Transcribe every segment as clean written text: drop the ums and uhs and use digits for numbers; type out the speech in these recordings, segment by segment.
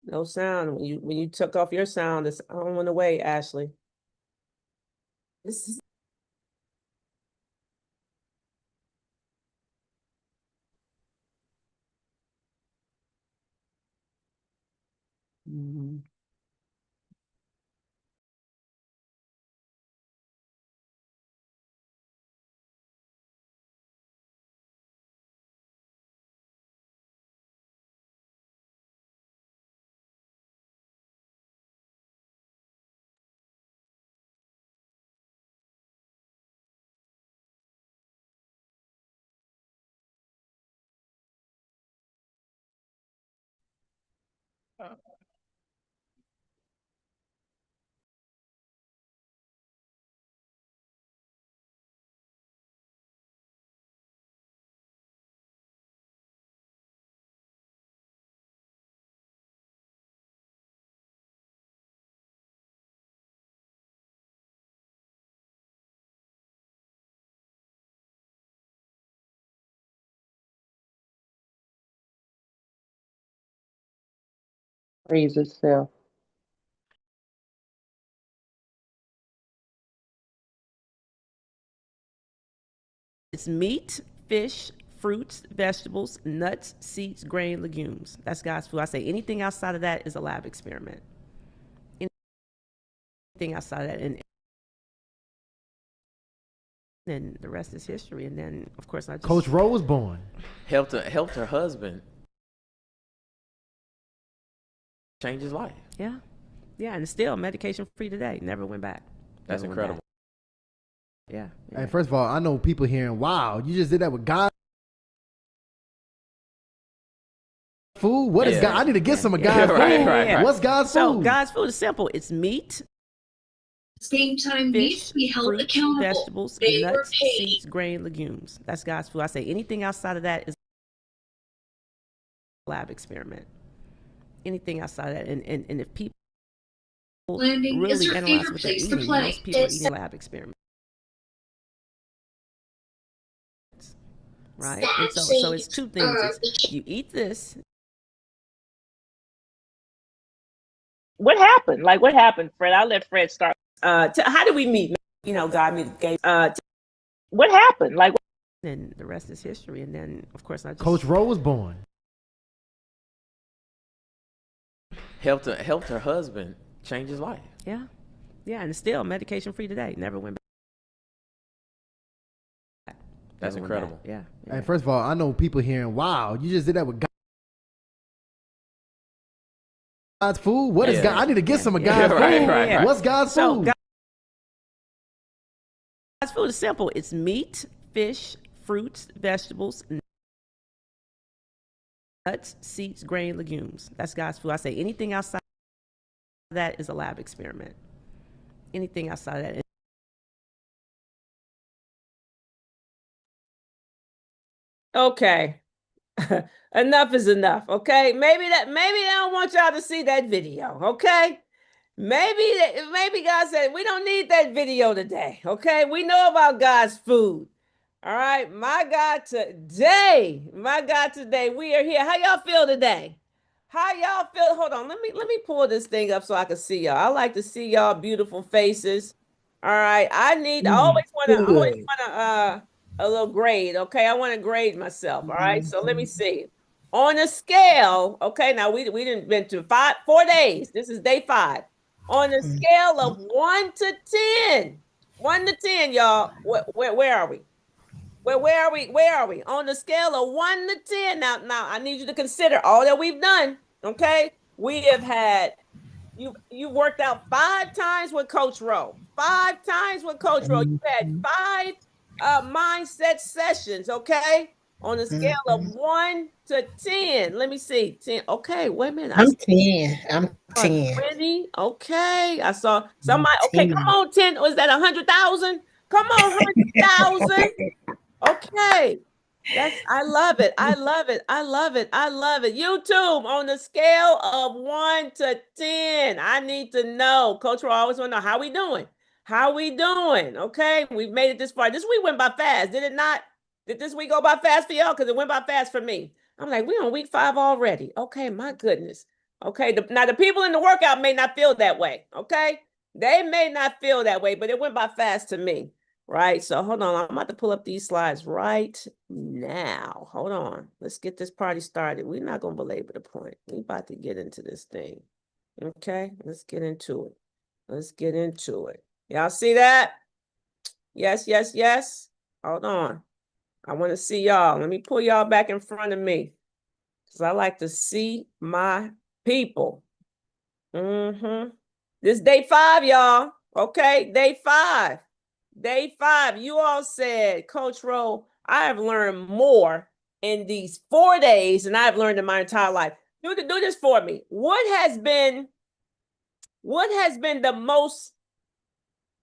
No sound. When you took off your sound, the sound went away, Ashley. This is Mhm. Freeze itself. It's meat, fish, fruits, vegetables, nuts, seeds, grain, legumes. That's God's food. I say anything outside of that is a lab experiment. Anything outside of that, and then the rest is history. And then, of course, I just Coach Rowe was born. Helped her husband change his life. yeah, and still medication free today. Never went back. That's Never went incredible. back. Yeah. Hey, first of all, I know people hearing, "Wow, you just did that with God food? What is Yeah. God? I need to get some of Yeah. God's Right, food. right, right. What's God's So food?" God's food is simple. It's meat, Same time needs fish, to be held fruits, accountable. vegetables, They were nuts, paid. seeds, grain, legumes. That's God's food. I say anything outside of that is a lab experiment. Anything outside of that, and if people Landing is really her analyze favorite what they're place to eating, play. most people are It's eating lab experiments, right? And so it's two things. It's you eat this. What happened? Like what happened, Fred? I'll let Fred start. How did we meet? You know, God gave. What happened? Like, and the rest is history. And then, of course, I just Coach Rowe was born. Helped her husband change his life. yeah, and still medication free today. Never went back. That's Never went incredible. back. Yeah. Hey, first of all, I know people hearing, "Wow, you just did that with God's food. What is Yeah. God? I need to get some of Yeah. God's Right, food. right, right. What's God's So food?" God's food is simple. It's meat, fish, fruits, vegetables, nuts, seeds, grain, legumes. That's God's food. I say anything outside of that is a lab experiment. Anything outside of that. Okay. Enough is enough, okay? Maybe they don't want y'all to see that video, okay? Maybe God said we don't need that video today, okay? We know about God's food. All right, my God today, we are here. How y'all feel today? How y'all feel? Hold on, let me pull this thing up so I can see y'all. I like to see y'all beautiful faces. All right, I always want a little grade, okay? I want to grade myself, all right? So let me see. On a scale, okay, now we didn't been to 4 days. This is day 5. On a scale of 1 to 10. 1 to 10, y'all. Where are we? Where are we? Where are we? On the scale of 1 to 10. Now, I need you to consider all that we've done. Okay. We have had you worked out 5 times with Coach Rowe. 5 times with Coach Rowe. You had 5 mindset sessions, okay? On a scale of 1 to 10. Let me see. 10. Okay, wait a minute. I'm 10. I'm saw 10. 20. Okay. I saw somebody. Okay, come on, 10. Was that 100,000? Come on, 100,000. Okay. I love it. I love it. I love it. I love it. YouTube on the scale of 1 to 10. I need to know. Coach Rowe always want to know how we doing. How we doing? Okay. We've made it this far. This week went by fast, did it not? Did this week go by fast for y'all? Because it went by fast for me. I'm like, we on week 5 already. Okay, my goodness. Okay, now the people in the workout may not feel that way. Okay, they may not feel that way, but it went by fast to me. Right, so hold on. I'm about to pull up these slides right now. Hold on. Let's get this party started. We're not going to belabor the point. We're about to get into this thing. Okay, let's get into it. Let's get into it. Y'all see that? Yes, yes, yes. Hold on. I want to see y'all. Let me pull y'all back in front of me because I like to see my people. This is day 5, y'all. Okay, day 5. Day 5, you all said, Coach Rowe, I have learned more in these 4 days than I've learned in my entire life. Do this for me. What has been the most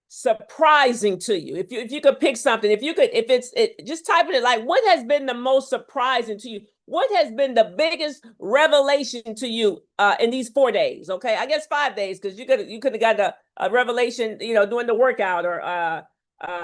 surprising to you? If you could pick something, just type it in, like, what has been the most surprising to you? What has been the biggest revelation to you in these 4 days? Okay, I guess 5 days, because you could have got a revelation, doing the workout, or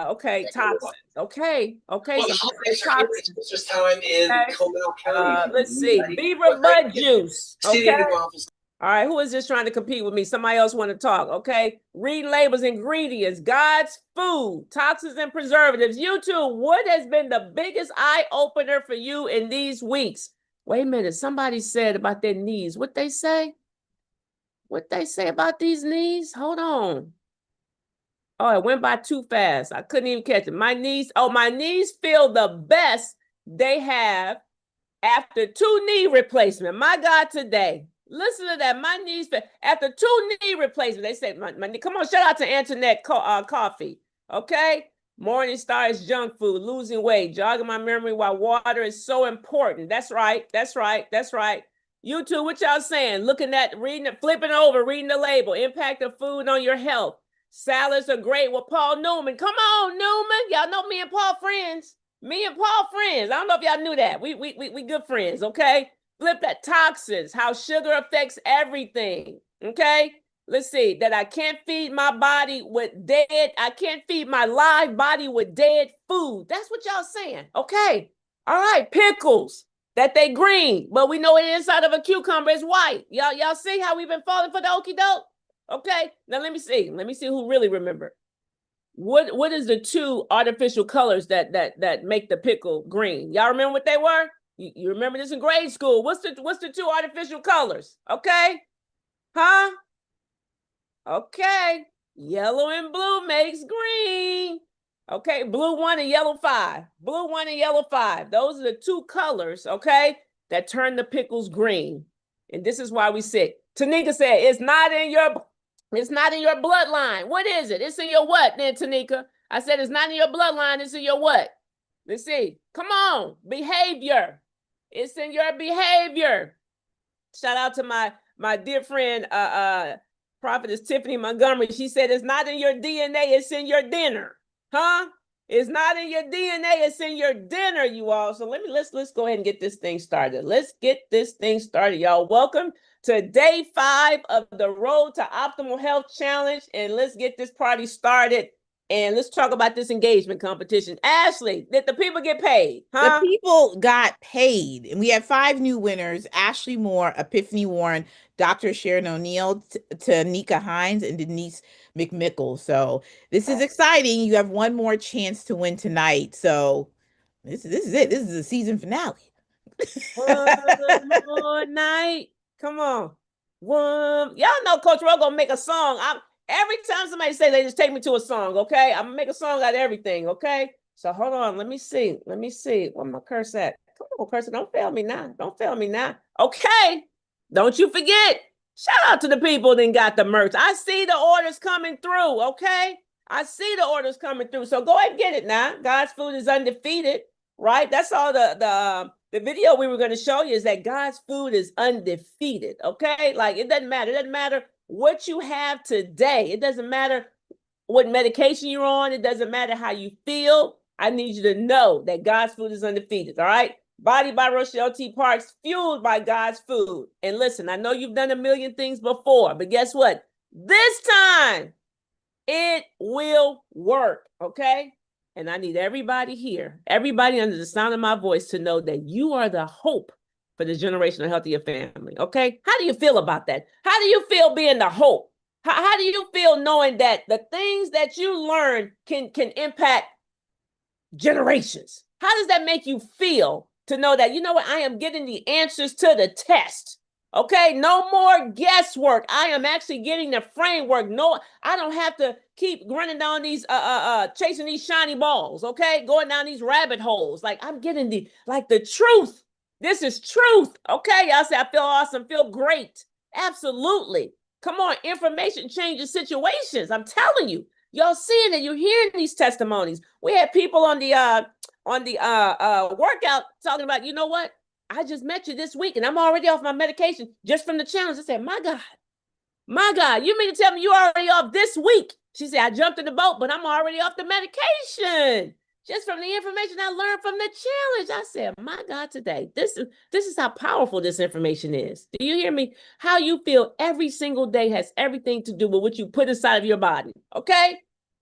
okay, toxins. Okay. Well, So it's Christmas time in Comal County. let's see, beaver bud juice. City Okay. office. All right, who is this trying to compete with me? Somebody else want to talk, okay? Read labels, ingredients, God's food, toxins and preservatives. You too, what has been the biggest eye-opener for you in these weeks? Wait a minute, somebody said about their knees. What they say? What they say about these knees? Hold on. Oh, it went by too fast. I couldn't even catch it. My knees feel the best they have after 2 knee replacement. My God, today. Listen to that. My knees, after 2 knee replacement, they say, come on, shout out to Antoinette Coffee. Okay? Morning Star is junk food, losing weight, jogging my memory while water is so important. That's right. You two, what y'all saying? Looking at, reading it, flipping over, reading the label, impact of food on your health. Salads are great with Paul Newman. Come on, Newman. Y'all know me and Paul friends. Me and Paul friends. I don't know if y'all knew that. We good friends, okay? Flip that. Toxins, how sugar affects everything, okay? Let's see, that I can't feed my body with I can't feed my live body with dead food. That's what y'all saying, okay? All right, pickles, that they green, but we know the inside of a cucumber is white. Y'all see how we've been falling for the okie doke? Okay, now let me see who really remember. What is the 2 artificial colors that make the pickle green? Y'all remember what they were? You remember this in grade school? What's the 2 artificial colors? Okay, huh? Okay, yellow and blue makes green. Okay, blue 1 and yellow 5. Blue 1 and yellow 5. Those are the 2 colors, okay, that turn the pickles green. And this is why we sick. Tanika said, it's not in your bloodline. What is it? It's in your what then, Tanika? I said it's not in your bloodline. It's in your what? Let's see. Come on. Behavior. It's in your behavior. Shout out to my dear friend, Prophetess Tiffany Montgomery. She said it's not in your DNA. It's in your dinner. Huh? It's not in your DNA. It's in your dinner, you all. So let's go ahead and get this thing started. Let's get this thing started, y'all. Welcome to day 5 of the Road to Optimal Health Challenge. And let's get this party started. And let's talk about this engagement competition. Ashley, did the people get paid? Huh? The people got paid. And we have 5 new winners: Ashley Moore, Epiphany Warren, Dr. Sharon O'Neill, Tanika Hines, and Denise McMickle. So this is exciting. You have 1 more chance to win tonight. So this is it. This is the season finale. 1 more night. Come on. Y'all know Coach Rowe gonna make a song. Every time somebody say, they just take me to a song, okay? I'm gonna make a song out of everything, okay? So hold on, let me see. Where my curse at? Come on, curse, don't fail me now. Okay, don't you forget. Shout out to the people that got the merch. I see the orders coming through, okay? So go ahead and get it now. God's food is undefeated, right? That's all the video we were going to show you, is that God's food is undefeated, okay? Like, it doesn't matter what you have today. It doesn't matter what medication you're on. It doesn't matter how you feel. I need you to know that God's food is undefeated, all right? Body by Rochelle T. Parks, fueled by God's food. And listen, I know you've done a million things before, but guess what? This time, it will work, okay? And I need everybody here, everybody under the sound of my voice, to know that you are the hope for the generational health of your family. Okay. How do you feel about that? How do you feel being the hope? How do you feel knowing that the things that you learn can impact generations? How does that make you feel to know that, you know what, I am getting the answers to the test? Okay, no more guesswork. I am actually getting the framework. No, I don't have to keep running down these chasing these shiny balls, okay? Going down these rabbit holes. Like, I'm getting the truth. This is truth. Okay, y'all say I feel awesome, feel great. Absolutely. Come on, information changes situations. I'm telling you. Y'all seeing it, you're hearing these testimonies. We had people on the workout talking about, you know what? I just met you this week and I'm already off my medication just from the challenge. I said, my God, you mean to tell me you're already off this week? She said, I jumped in the boat, but I'm already off the medication just from the information I learned from the challenge. I said, my God, today, this is how powerful this information is. Do you hear me? How you feel every single day has everything to do with what you put inside of your body, okay?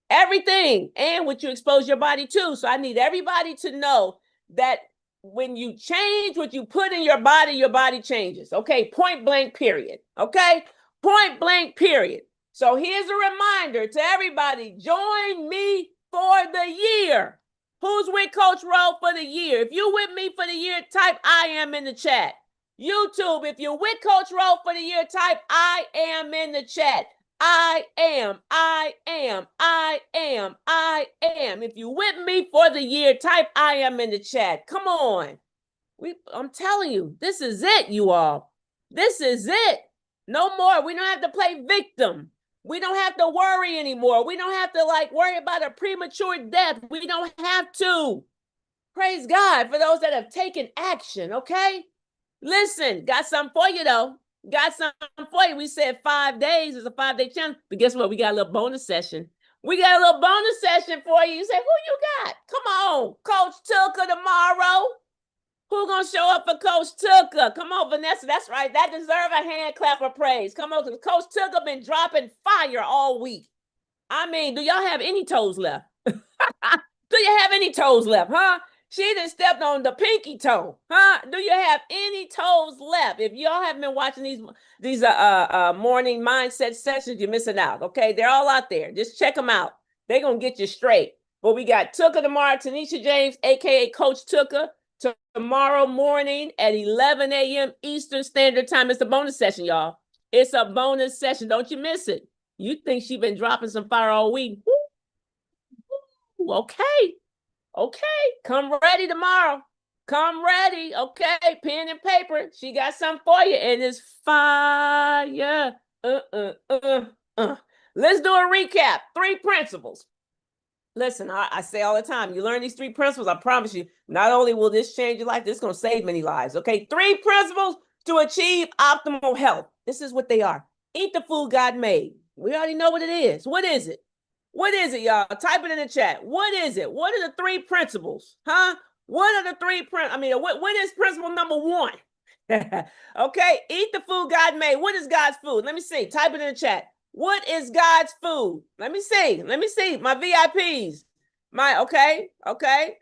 Everything, and what you expose your body to. So I need everybody to know that when you change what you put in your body changes, okay? Point blank, period, okay? Point blank, period. So here's a reminder to everybody, join me for the year. Who's with Coach Ro for the year? If you with me for the year, type I am in the chat. YouTube, if you're with Coach Ro for the year, type I am in the chat. I am. If you with me for the year, type I am in the chat. Come on. I'm telling you, this is it, you all. This is it. No more. We don't have to play victim. We don't have to worry anymore. We don't have to worry about a premature death. We don't have to. Praise God for those that have taken action, okay? Listen, got something for you though. Got something for you. We said 5 days is a 5-day challenge, but guess what? We got a little bonus session. We got a little bonus session for you. You say, who you got? Come on, Coach Tucker tomorrow. Who gonna show up for Coach Tucker? Come on, Vanessa. That's right. That deserve a hand clap of praise. Come on, because Coach Tucker been dropping fire all week. I mean, do y'all have any toes left? Do you have any toes left, huh? She done stepped on the pinky toe, huh? Do you have any toes left? If y'all haven't been watching these morning mindset sessions, you're missing out, okay? They're all out there. Just check them out. They're going to get you straight. But we got Tucker tomorrow, Tanisha James, a.k.a. Coach Tucker, tomorrow morning at 11 a.m. Eastern Standard Time. It's a bonus session, y'all. It's a bonus session. Don't you miss it. You think she been dropping some fire all week. Woo. Okay. Okay, come ready tomorrow. Come ready, okay? Pen and paper. She got something for you, and it's fire. Let's do a recap. 3 principles. Listen, I say all the time, you learn these 3 principles, I promise you, not only will this change your life, this is going to save many lives, okay? 3 principles to achieve optimal health. This is what they are. Eat the food God made. We already know what it is. What is it? What is it, y'all? Type it in the chat. What is it? What are the 3 principles? Huh? What are the 3 what is principle number 1? Okay, eat the food God made. What is God's food? Let me see. Type it in the chat. What is God's food? Let me see. My VIPs. Okay.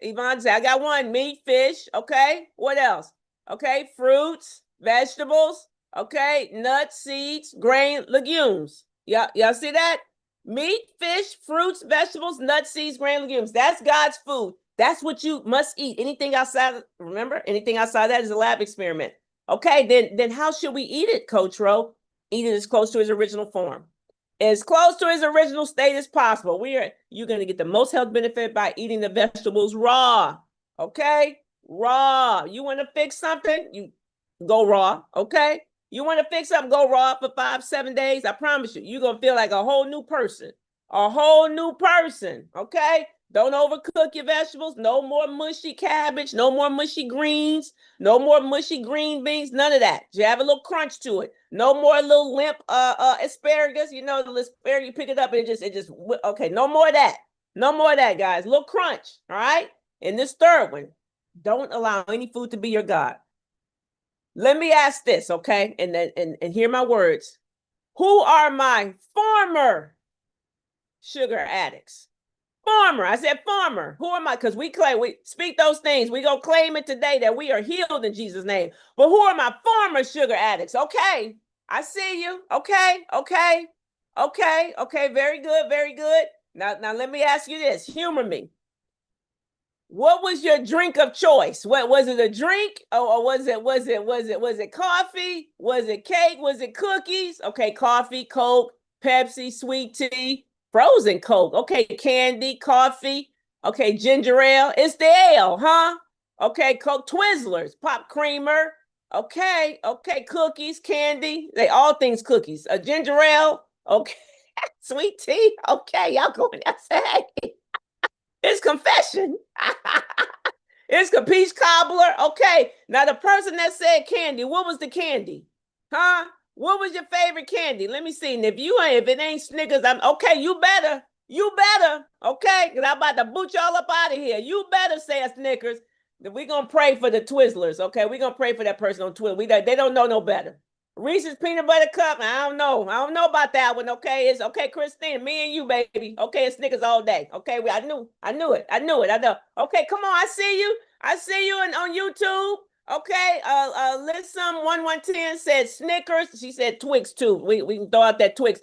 Yvonne said, I got 1. Meat, fish. Okay. What else? Okay. Fruits, vegetables. Okay. Nuts, seeds, grain, legumes. Y'all see that? Meat, fish, fruits, vegetables, nuts, seeds, grain, legumes. That's God's food. That's what you must eat. Anything outside, remember, anything outside that is a lab experiment. Okay, then how should we eat it, Coach Ro? Eat it as close to his original form. As close to his original state as possible. You're going to get the most health benefit by eating the vegetables raw. Okay? Raw. You want to fix something? You go raw. Okay? You want to fix something, go raw for 5-7 days. I promise you, you're going to feel like a whole new person. A whole new person. Okay? Don't overcook your vegetables. No more mushy cabbage. No more mushy greens. No more mushy green beans. None of that. You have a little crunch to it. No more little limp asparagus. You know, the asparagus, you pick it up and it just, okay. No more of that. No more of that, guys. Little crunch. All right? And this 3rd one, don't allow any food to be your God. Let me ask this, okay? And hear my words. Who are my former sugar addicts? Farmer. I said farmer. Who am I? Because we speak those things. We gonna claim it today that we are healed in Jesus' name. But who are my former sugar addicts? Okay. I see you. Okay. Very good. Very good. Now let me ask you this. Humor me. What was your drink of choice? What was it? A drink, or was it coffee? Was it cake? Was it cookies? Okay, coffee, Coke, Pepsi, sweet tea, frozen Coke. Okay, candy, coffee. Okay, ginger ale. It's the ale, huh? Okay, Coke, Twizzlers, pop creamer. Okay, cookies, candy. They all things cookies. A ginger ale. Okay, sweet tea. Okay, y'all going outside. It's confession. It's a peach cobbler. Okay. Now the person that said candy, what was the candy? Huh? What was your favorite candy? Let me see. And if it ain't Snickers, you better. Okay. Because I'm about to boot y'all up out of here. You better say a Snickers. We're gonna pray for the Twizzlers. Okay. We're gonna pray for that person on Twitter. They don't know no better. Reese's peanut butter cup. I don't know about that one. Okay, it's okay, Christine. Me and you, baby. Okay, it's Snickers all day. Okay, I knew it. Okay, come on. I see you on YouTube. Okay, Listen, 1110 said Snickers. She said Twix too. We can throw out that Twix.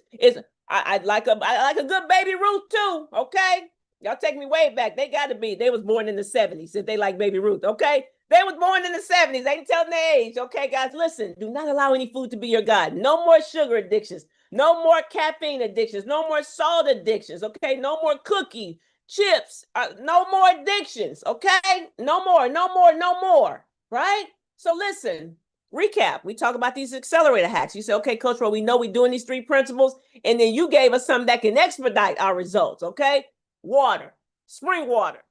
I like a good Baby Ruth too. Okay, y'all take me way back. They got to be. They was born in the 70s. If they like Baby Ruth, okay. They was born in the 70s. They ain't telling their age. Okay, guys, listen. Do not allow any food to be your God. No more sugar addictions. No more caffeine addictions. No more salt addictions. Okay, no more cookie, chips. No more addictions. Okay, no more. Right? So listen, recap. We talk about these accelerator hacks. You say, okay, Coach Ro, we know we're doing these 3 principles. And then you gave us something that can expedite our results. Okay, water, spring water.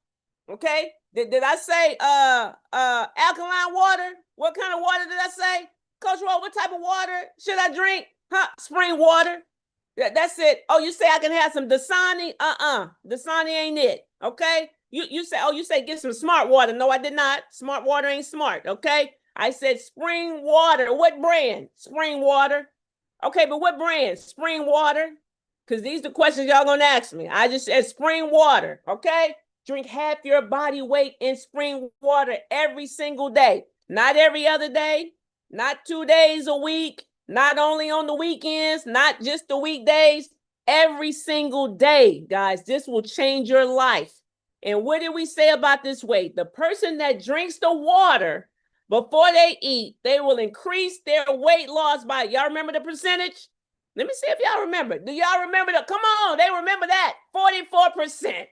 Okay. Did I say alkaline water? What kind of water did I say? Coach Ro, what type of water should I drink? Huh? Spring water. That's it. Oh, you say I can have some Dasani? Dasani ain't it. Okay. You say get some smart water. No, I did not. Smart water ain't smart. Okay. I said spring water. What brand? Spring water. Okay, but what brand? Spring water. Because these are the questions y'all gonna ask me. I just said spring water. Okay. Drink half your body weight in spring water every single day. Not every other day, not 2 days a week, not only on the weekends, not just the weekdays, every single day, guys. This will change your life. And what did we say about this weight? The person that drinks the water before they eat, they will increase their weight loss by, y'all remember the percentage? Let me see if y'all remember. Do y'all remember that? Come on, they remember that. 44%.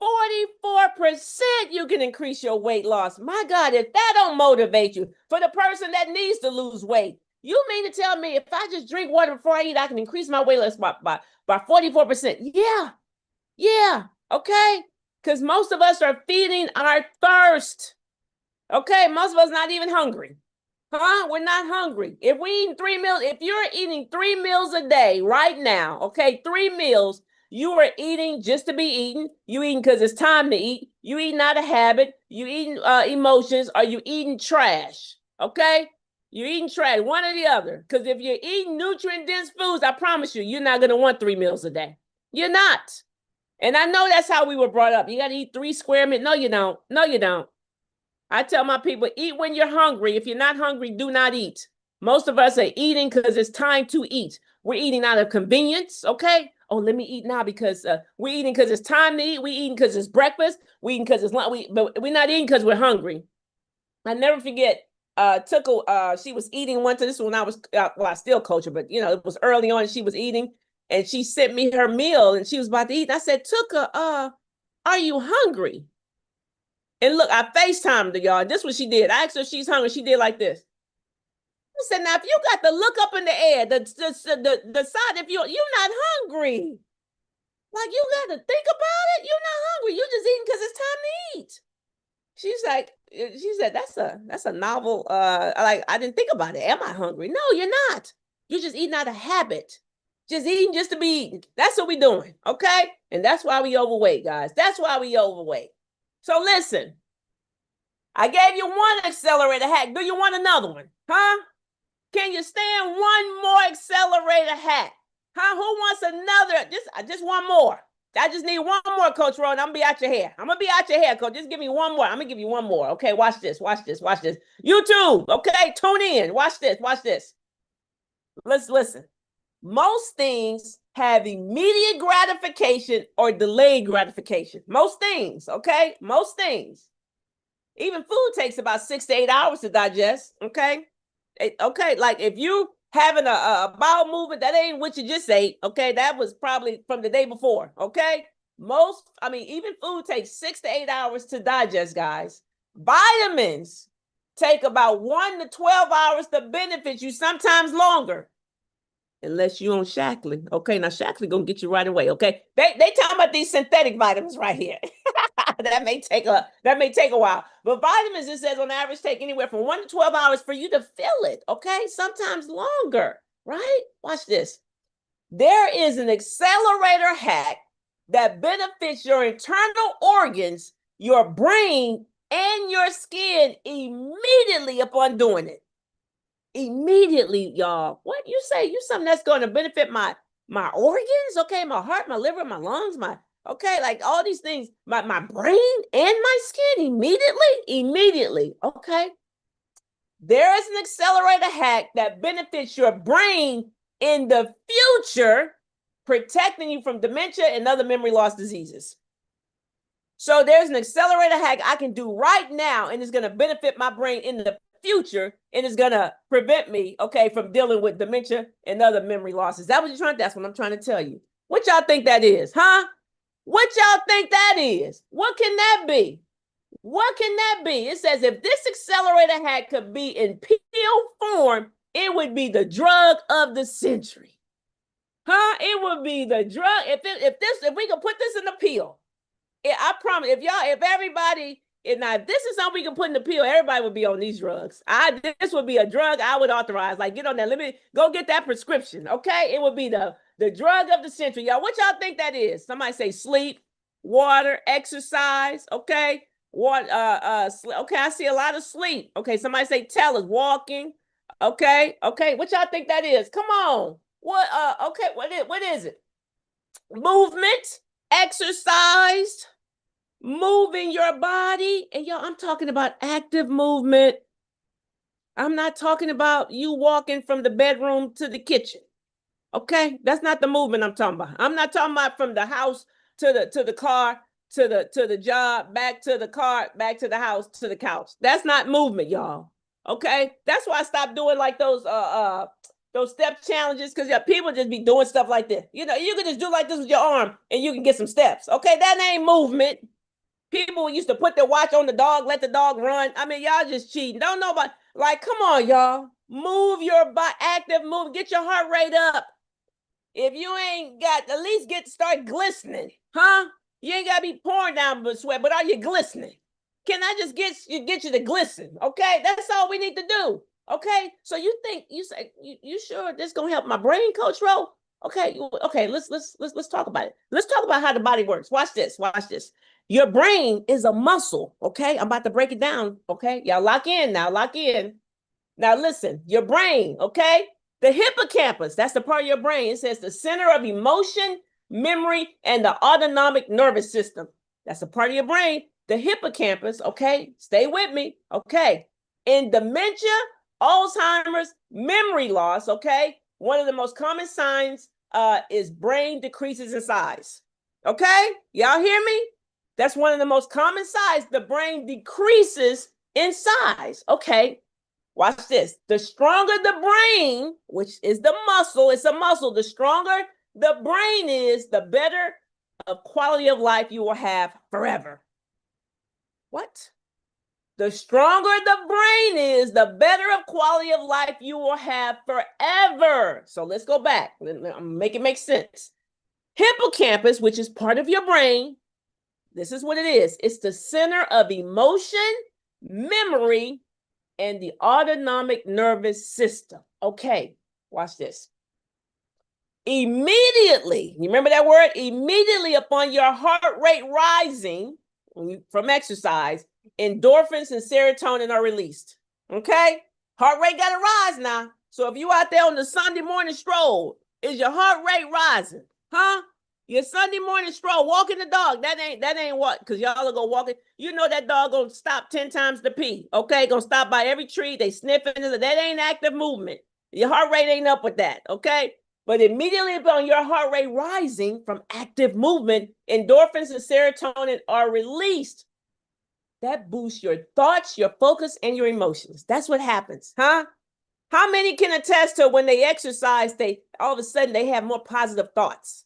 44% you can increase your weight loss. My God, if that don't motivate you, for the person that needs to lose weight, you mean to tell me if I just drink water before I eat, I can increase my weight loss by 44%? Yeah, okay? Because most of us are feeding our thirst. Okay, most of us not even hungry. Huh? We're not hungry. If we eat 3 meals, if you're eating 3 meals a day right now, okay, 3 meals, you are eating just to be eating. You eating because it's time to eat. You eating out of habit. You eating emotions. Are you eating trash? Okay? You're eating trash, one or the other. Because if you're eating nutrient-dense foods, I promise you, you're not going to want 3 meals a day. You're not. And I know that's how we were brought up. You got to eat 3 square meals. No, you don't. No, you don't. I tell my people, eat when you're hungry. If you're not hungry, do not eat. Most of us are eating because it's time to eat. We're eating out of convenience, okay? Oh, let me eat now because we're eating because it's time to eat. We're eating because it's breakfast. We're eating because it's lunch. But we're not eating because we're hungry. I never forget, she was eating one to this when I was, I still coach her, but it was early on. She was eating and she sent me her meal and she was about to eat. I said, Tuka, are you hungry? And look, I FaceTimed her, y'all. This is what she did. I asked her if she's hungry. She did like this. I said, now, if you got to look up in the air, the side, if you're not hungry, like you got to think about it. You're not hungry. You're just eating because it's time to eat. She said, that's a novel. I didn't think about it. Am I hungry? No, you're not. You're just eating out of habit. Just eating just to be eating. That's what we're doing. Okay. And that's why we overweight, guys. That's why we overweight. So listen, I gave you one accelerator hack. Do you want another one? Huh? Can you stand one more accelerator hack? Huh? Who wants another? Just one more. I just need one more, Coach Ron. I'm gonna be out your hair. I'm gonna be out your hair, Coach. Just give me one more. I'm gonna give you one more. Okay, watch this. Watch this. Watch this. YouTube. Okay, tune in. Watch this. Watch this. Let's listen. Most things have immediate gratification or delayed gratification. Most things. Okay, most things. Even food takes about 6 to 8 hours to digest. Okay, okay. Like if you having a bowel movement, that ain't what you just ate. Okay, that was probably from the day before. Okay, even food takes 6 to 8 hours to digest, guys. Vitamins take about 1 to 12 hours to benefit you, sometimes longer, unless you on Shaklee. Okay, now Shaklee gonna get you right away. Okay, they talking about these synthetic vitamins right here. that may take a while, but vitamins, it says on average take anywhere from 1 to 12 hours for you to feel it. Okay, sometimes longer. Right? Watch this. There is an accelerator hack that benefits your internal organs, your brain, and your skin immediately upon doing it. Immediately, y'all. What you say? You something that's going to benefit my organs? Okay, my heart, my liver, my lungs, like all these things, my brain and my skin immediately. Okay. There is an accelerator hack that benefits your brain in the future, protecting you from dementia and other memory loss diseases. So there's an accelerator hack I can do right now, and it's going to benefit my brain in the future, and it's going to prevent me, okay, from dealing with dementia and other memory losses. That's what I'm trying to tell you. What y'all think that is, huh? What y'all think that is? What can that be? What can that be? It says if this accelerator hack could be in pill form, it would be the drug of the century. Huh? It would be the drug. If we could put this in a pill, I promise, if this is something we can put in the pill, everybody would be on these drugs. This would be a drug I would authorize. Like, get on that. Let me go get that prescription. Okay. It would be the drug of the century. Y'all, what y'all think that is? Somebody say sleep, water, exercise. Okay. Okay. I see a lot of sleep. Okay. Somebody say tell us walking. Okay. Okay. What y'all think that is? Come on. Okay. What is it? Movement, exercise, moving your body. And y'all, I'm talking about active movement. I'm not talking about you walking from the bedroom to the kitchen. Okay, that's not the movement I'm talking about. I'm not talking about from the house to the car, to the job, back to the car, back to the house, to the couch. That's not movement, y'all. Okay, that's why I stopped doing like those step challenges, because people just be doing stuff like this. You know, you can just do like this with your arm and you can get some steps. Okay, that ain't movement. People used to put their watch on the dog, let the dog run. I mean, y'all just cheating. Don't know about, like, come on, y'all. Move your body, active move, get your heart rate up. If you ain't got, at least start glistening, huh? You ain't got to be pouring down with sweat, but are you glistening? Can I just get you to glisten? Okay, that's all we need to do. Okay, so you say you sure this gonna help my brain, Coach Ro? Okay, let's talk about it. Let's talk about how the body works. Watch this. Your brain is a muscle. Okay, I'm about to break it down. Okay, y'all lock in now. Now listen, your brain. Okay. The hippocampus, that's the part of your brain. It says the center of emotion, memory, and the autonomic nervous system. That's a part of your brain. The hippocampus, okay, stay with me, okay. In dementia, Alzheimer's, memory loss, okay, one of the most common signs is brain decreases in size. Okay, y'all hear me? That's one of the most common signs. The brain decreases in size. Okay. Watch this. The stronger the brain, which is the muscle, it's a muscle. The stronger the brain is, the better of quality of life you will have forever. What? The stronger the brain is, the better of quality of life you will have forever. So let's go back. Make it make sense. Hippocampus, which is part of your brain, this is what it is. It's the center of emotion, memory, and the autonomic nervous system. Okay, watch this. Immediately, you remember that word? Immediately upon your heart rate rising from exercise, endorphins and serotonin are released. Okay, heart rate got to rise now. So if you out there on the Sunday morning stroll, is your heart rate rising? Huh? Your Sunday morning stroll, walking the dog. That ain't what, because y'all are gonna walk it. You know that dog gonna stop 10 times to pee. Okay, gonna stop by every tree. They sniffing. That ain't active movement. Your heart rate ain't up with that. Okay. But immediately upon your heart rate rising from active movement, endorphins and serotonin are released. That boosts your thoughts, your focus, and your emotions. That's what happens, huh? How many can attest to when they exercise, all of a sudden they have more positive thoughts?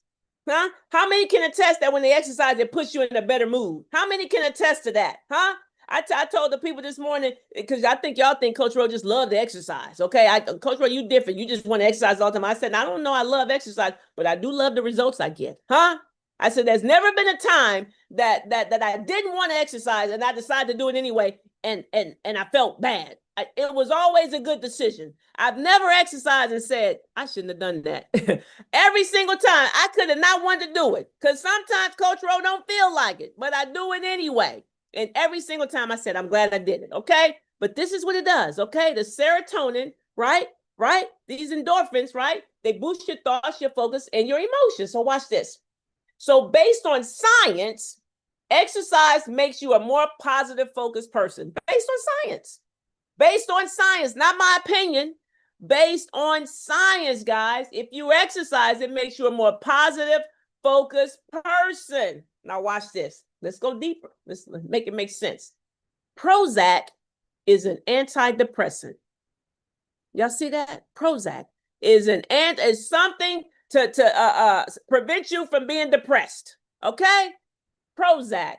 Huh? How many can attest that when they exercise, it puts you in a better mood? How many can attest to that? Huh? I told the people this morning, because I think y'all think Coach Rowe just love to exercise. Okay, Coach Rowe, you different. You just want to exercise all the time. I said, I don't know, I love exercise, but I do love the results I get. Huh? I said, there's never been a time that I didn't want to exercise and I decided to do it anyway, and I felt bad. It was always a good decision. I've never exercised and said, I shouldn't have done that. Every single time, I could have not wanted to do it, because sometimes Coach Rowe don't feel like it, but I do it anyway. And every single time I said, I'm glad I did it, okay? But this is what it does, okay? The serotonin, right? These endorphins, right? They boost your thoughts, your focus, and your emotions. So watch this. So based on science, exercise makes you a more positive, focused person. Based on science. Based on science, not my opinion. Based on science, guys. If you exercise, it makes you a more positive, focused person. Now watch this. Let's go deeper. Let's make it make sense. Prozac is an antidepressant. Y'all see that? Prozac is something to prevent you from being depressed. Okay? Prozac.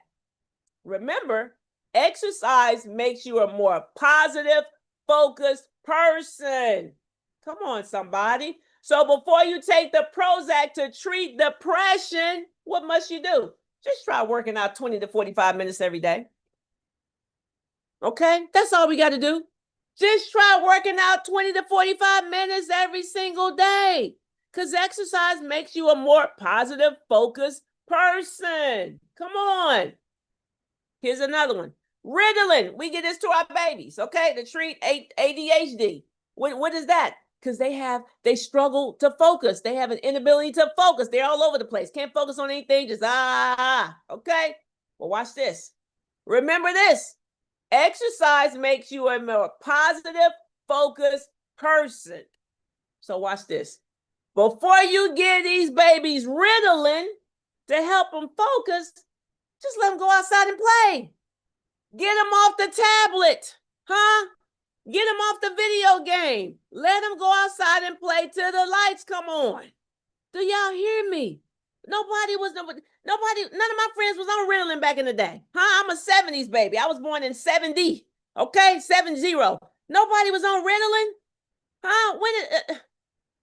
Remember, exercise makes you a more positive, focused person. Come on, somebody. So before you take the Prozac to treat depression, what must you do? Just try working out 20 to 45 minutes every day. Okay? That's all we got to do. Just try working out 20 to 45 minutes every single day, because exercise makes you a more positive, focused person. Come on. Here's another one. Ritalin. We get this to our babies, okay, to treat ADHD. What is that? Because they struggle to focus. They have an inability to focus. They're all over the place. Can't focus on anything. Just okay. Well, watch this. Remember this. Exercise makes you a more positive, focused person. So watch this. Before you give these babies Ritalin to help them focus, just let them go outside and play. Get them off the tablet, huh? Get them off the video game. Let them go outside and play till the lights come on. Do y'all hear me? None of my friends was on Ritalin back in the day. Huh? I'm a 70s baby. I was born in 70. Okay? 70. Nobody was on Ritalin. Huh?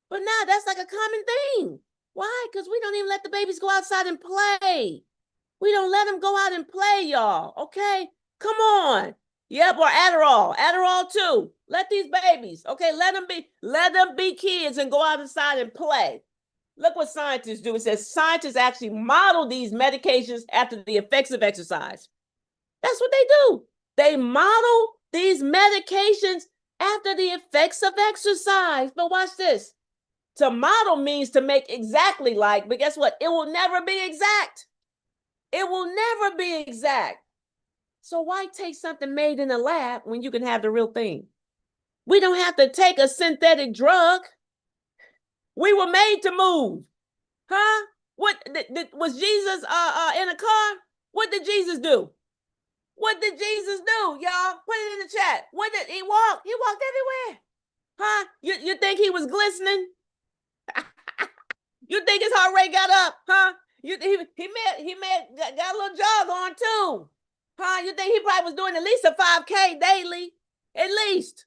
But now that's like a common thing. Why? Because we don't even let the babies go outside and play. We don't let them go out and play, y'all. Okay? Come on. Yep, or Adderall too. Let these babies, okay, let them be kids and go outside and play. Look what scientists do. It says scientists actually model these medications after the effects of exercise. That's what they do. They model these medications after the effects of exercise. But watch this. To model means to make exactly like, but guess what? It will never be exact. It will never be exact. So why take something made in a lab when you can have the real thing? We don't have to take a synthetic drug. We were made to move. Huh? What was Jesus in a car? What did Jesus do? What did Jesus do, y'all? Put it in the chat. What did he walk? He walked everywhere. Huh? You think he was glistening? You think his heart rate got up? Huh? He got a little jog on too. Huh? You think he probably was doing at least a 5K daily? At least.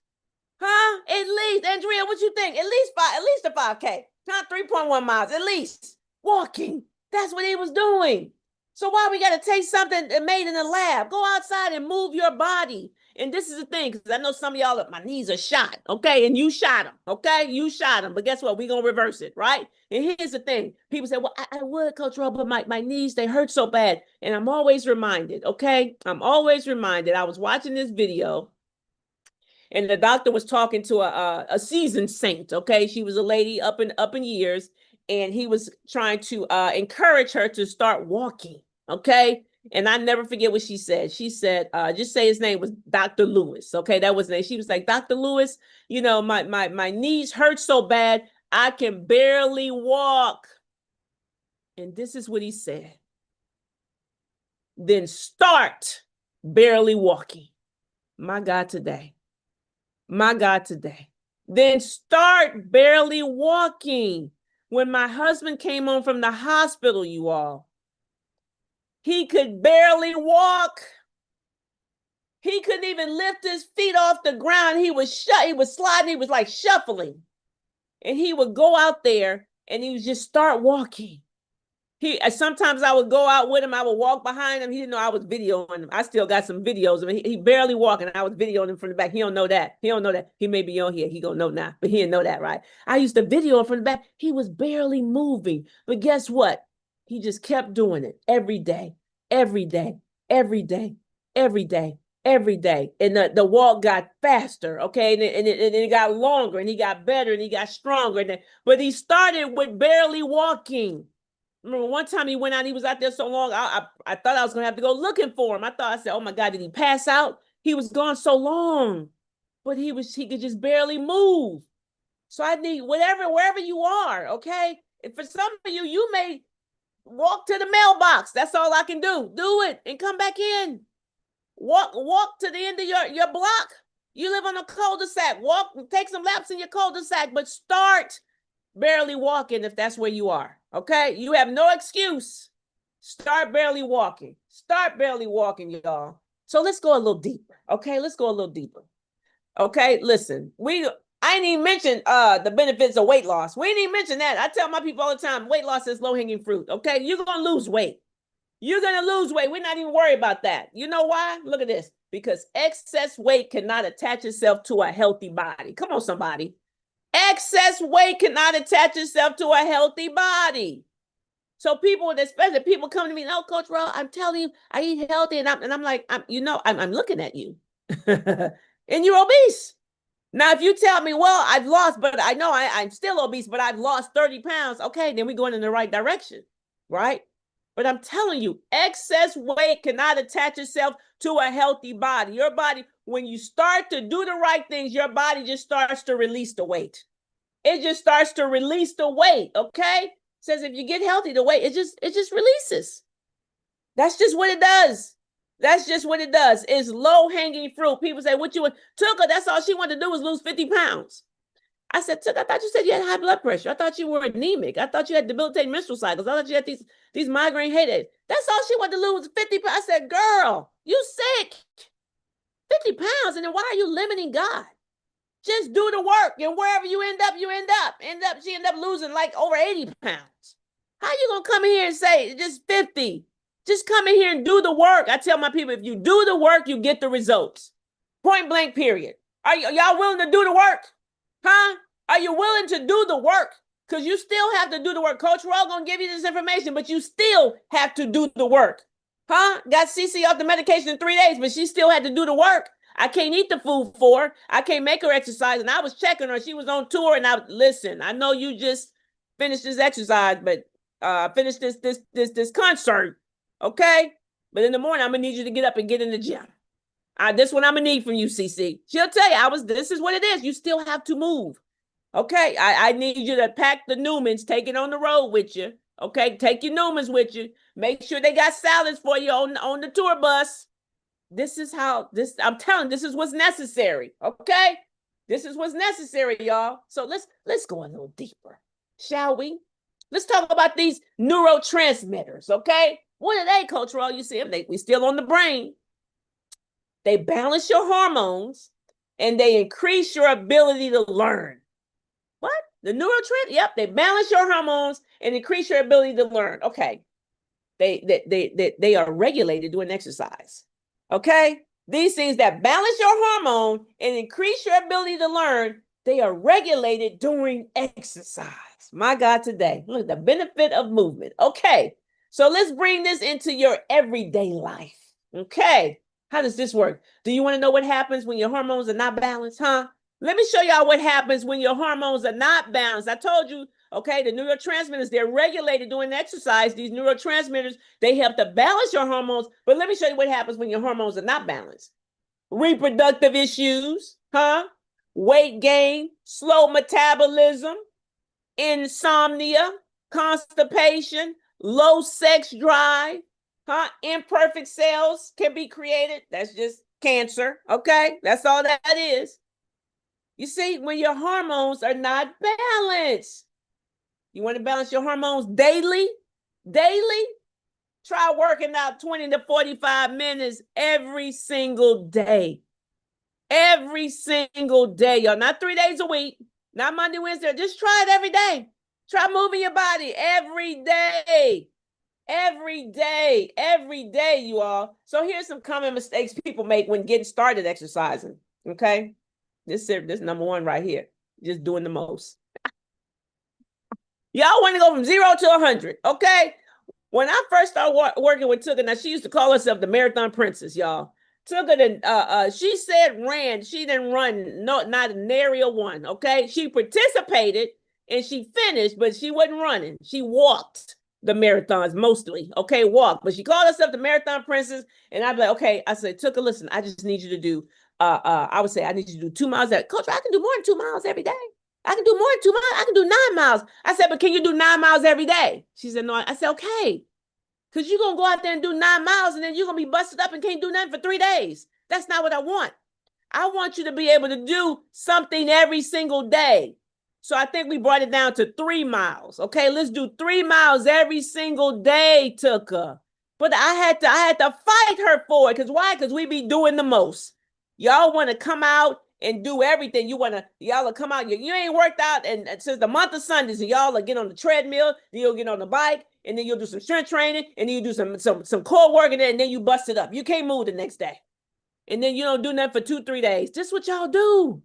Huh? At least. Andrea, what you think? At least a 5K. Not 3.1 miles. At least. Walking. That's what he was doing. So why we got to take something made in the lab? Go outside and move your body. And this is the thing, because I know some of y'all, my knees are shot, okay? And you shot them, okay? You shot them. But guess what? We're going to reverse it, right? And here's the thing. People say, well, I would, Coach Rowe, but my knees, they hurt so bad. And I'm always reminded, okay? I'm always reminded. I was watching this video, and the doctor was talking to a seasoned saint, okay? She was a lady up in years. and he was trying to encourage her to start walking. Okay. And I never forget what she said. She said, just say his name was Dr. Lewis. Okay, that was his name. She was like, Dr. Lewis, you know, my knees hurt so bad, I can barely walk. And this is what he said. Then start barely walking. My God, today. My God, today. Then start barely walking. When my husband came home from the hospital, you all, he could barely walk. He couldn't even lift his feet off the ground. He was sliding, he was like shuffling. And he would go out there and he would just start walking. Sometimes I would go out with him. I would walk behind him. He didn't know I was videoing him. I still got some videos of him. He barely walking. I was videoing him from the back. He don't know that. He don't know that. He may be on here. He gonna know now, but he didn't know that, right? I used to video him from the back. He was barely moving. But guess what? He just kept doing it every day, every day, every day, every day, every day. And the walk got faster, okay? And it got longer, and he got better, and he got stronger. But he started with barely walking. Remember one time he went out, he was out there so long, I thought I was going to have to go looking for him. I said, oh my God, did he pass out? He was gone so long, but he could just barely move. So I need wherever you are, okay? And for some of you, you may walk to the mailbox. That's all I can do. Do it and come back in. Walk to the end of your block. You live on a cul-de-sac. Walk, take some laps in your cul-de-sac, but start barely walking if that's where you are. Okay, you have no excuse. Start barely walking. Start barely walking, y'all. So let's go a little deeper. Okay, let's go a little deeper. Okay, listen, I ain't even mentioned the benefits of weight loss. We ain't even mention that. I tell my people all the time, weight loss is low-hanging fruit. Okay, you're gonna lose weight. You're gonna lose weight. We're not even worried about that. You know why? Look at this. Because excess weight cannot attach itself to a healthy body. Come on, somebody. Excess weight cannot attach itself to a healthy body. So people, especially people come to me, no, Coach Ro, I'm telling you, I eat healthy. And I'm like, I'm looking at you and you're obese. Now, if you tell me, well, I've lost, but I know I'm still obese, but I've lost 30 pounds. Okay, then we're going in the right direction, right? But I'm telling you, excess weight cannot attach itself to a healthy body. Your body, when you start to do the right things, your body just starts to release the weight. It just starts to release the weight, okay? Says if you get healthy, the weight, it just releases. That's just what it does. That's just what it does. It's low-hanging fruit. People say, what you want? Tuka, that's all she wanted to do was lose 50 pounds. I said, Tuka, I thought you said you had high blood pressure. I thought you were anemic. I thought you had debilitating menstrual cycles. I thought you had these migraine headaches. That's all she wanted to lose, 50 pounds. I said, girl, you sick. 50 pounds, and then why are you limiting God? Just do the work, and wherever you end up, she ended up losing like over 80 pounds. How you gonna come in here and say just 50? Just come in here and do the work. I tell my people, if you do the work, you get the results. Point blank, period. Are y'all willing to do the work? Huh? Are you willing to do the work? Because you still have to do the work. Coach Ro gonna give you this information, but you still have to do the work. Huh? Got CC off the medication in 3 days, but she still had to do the work. I can't eat the food for her. I can't make her exercise. And I was checking her. She was on tour. And listen, I know you just finished this exercise, but finished this concert. Okay? But in the morning, I'm gonna need you to get up and get in the gym. This one I'm gonna need from you, CC. She'll tell you, this is what it is. You still have to move. Okay? I need you to pack the Newmans, take it on the road with you. Okay? Take your Newmans with you. Make sure they got salads for you on the tour bus. I'm telling, this is what's necessary. Okay? This is what's necessary, y'all. So let's go a little deeper, shall we? Let's talk about these neurotransmitters, okay? What are they, Coach Ro? You see them, we still on the brain. They balance your hormones and they increase your ability to learn. What? The neurotransmitters? Yep, they balance your hormones and increase your ability to learn. Okay. They are regulated during exercise. Okay? These things that balance your hormone and increase your ability to learn, they are regulated during exercise. My God, today. Look at the benefit of movement. Okay. So let's bring this into your everyday life. Okay. How does this work? Do you want to know what happens when your hormones are not balanced, huh? Let me show y'all what happens when your hormones are not balanced. I told you Okay, the neurotransmitters, they're regulated during exercise. These neurotransmitters, they help to balance your hormones. But let me show you what happens when your hormones are not balanced. Reproductive issues, weight gain, slow metabolism, insomnia, constipation, low sex drive, imperfect cells can be created. That's just cancer, okay? That's all that is. You see, when your hormones are not balanced, you want to balance your hormones daily? Try working out 20 to 45 minutes every single day. Every single day, y'all. Not 3 days a week, not Monday, Wednesday. Just try it every day. Try moving your body every day. Every day, you all. So here's some common mistakes people make when getting started exercising. Okay. This number one right here. Just doing the most. Y'all want to go from 0 to 100. Okay. When I first started working with Tuka, now she used to call herself the Marathon Princess, y'all. Tuka, she said ran. She didn't run, not an area one. Okay. She participated and she finished, but she wasn't running. She walked the marathons mostly. Okay, walk. But she called herself the Marathon Princess. And I'd be like, okay. I said, Tuka, listen, I just need you to do, I would say, I need you to do 2 miles. Coach, I can do more than 2 miles every day. I can do more than 2 miles. I can do 9 miles. I said, but can you do 9 miles every day? She said, no. I said, okay. Because you're going to go out there and do 9 miles and then you're going to be busted up and can't do nothing for 3 days. That's not what I want. I want you to be able to do something every single day. So I think we brought it down to 3 miles. Okay, let's do 3 miles every single day, Tuka. But I had to fight her for it. Because why? Because we be doing the most. Y'all want to come out and do everything. Y'all will come out. You ain't worked out and since the month of Sundays, and y'all will get on the treadmill, then you'll get on the bike, and then you'll do some strength training, and then you do some core work, and then you bust it up. You can't move the next day. And then you don't do nothing for 2-3 days. This is what y'all do.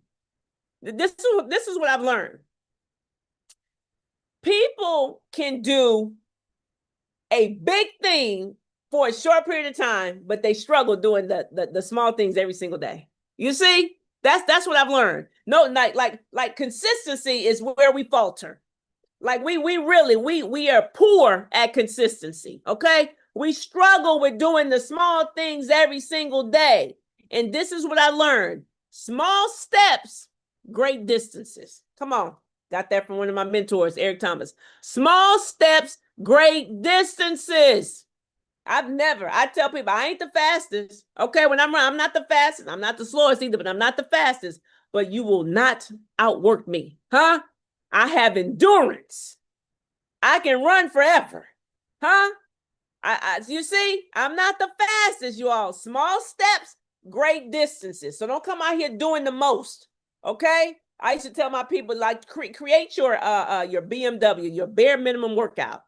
This is what I've learned. People can do a big thing for a short period of time, but they struggle doing the small things every single day. You see? That's what I've learned. No, like consistency is where we falter. Like we are poor at consistency. Okay. We struggle with doing the small things every single day. And this is what I learned. Small steps, great distances. Come on. Got that from one of my mentors, Eric Thomas. Small steps, great distances. I tell people I ain't the fastest. Okay, when I'm not the fastest. I'm not the slowest either, but I'm not the fastest. But you will not outwork me. I have endurance. I can run forever. You see, I'm not the fastest, you all. Small steps, great distances. So don't come out here doing the most. Okay? I used to tell my people, like, create your BMW, your bare minimum workout.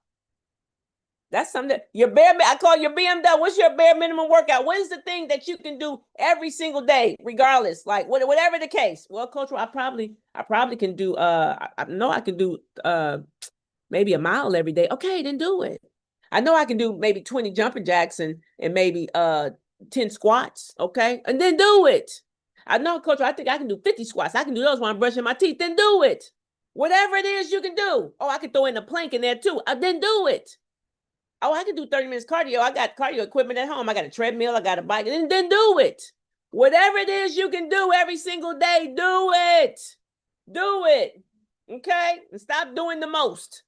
That's something I call your BMW. What's your bare minimum workout? What is the thing that you can do every single day, regardless? Like whatever the case. Well, Coach, I probably can do I know I can do maybe a mile every day. Okay, then do it. I know I can do maybe 20 jumping jacks and maybe 10 squats. Okay, and then do it. I know, Coach, I think I can do 50 squats. I can do those while I'm brushing my teeth. Then do it. Whatever it is you can do. Oh, I can throw in a plank in there too. Then do it. Oh, I can do 30 minutes cardio. I got cardio equipment at home. I got a treadmill. I got a bike. And then do it. Whatever it is you can do every single day, do it. Do it. Okay? And stop doing the most.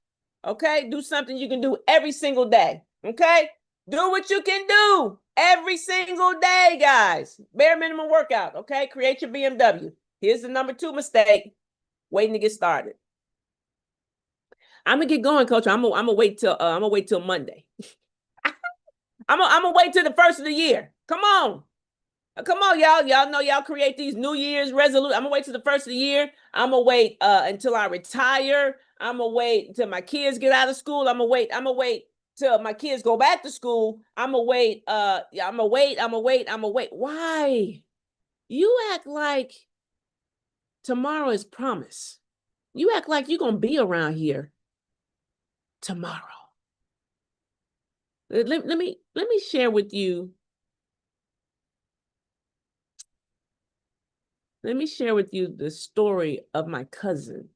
Okay? Do something you can do every single day. Okay? Do what you can do every single day, guys. Bare minimum workout. Okay? Create your BMW. Here's the number 2 mistake. Waiting to get started. I'm gonna get going, Coach. I'm gonna wait till Monday. I'm gonna wait till the first of the year. Come on, y'all. Y'all know y'all create these New Year's resolutions. I'm gonna wait till the first of the year. I'm gonna wait until I retire. I'm gonna wait until my kids get out of school. I'm gonna wait till my kids go back to school. I'm gonna wait. I'm gonna wait. Why? You act like tomorrow is promise. You act like you're gonna be around here tomorrow. Let me share with you. Let me share with you the story of my cousin.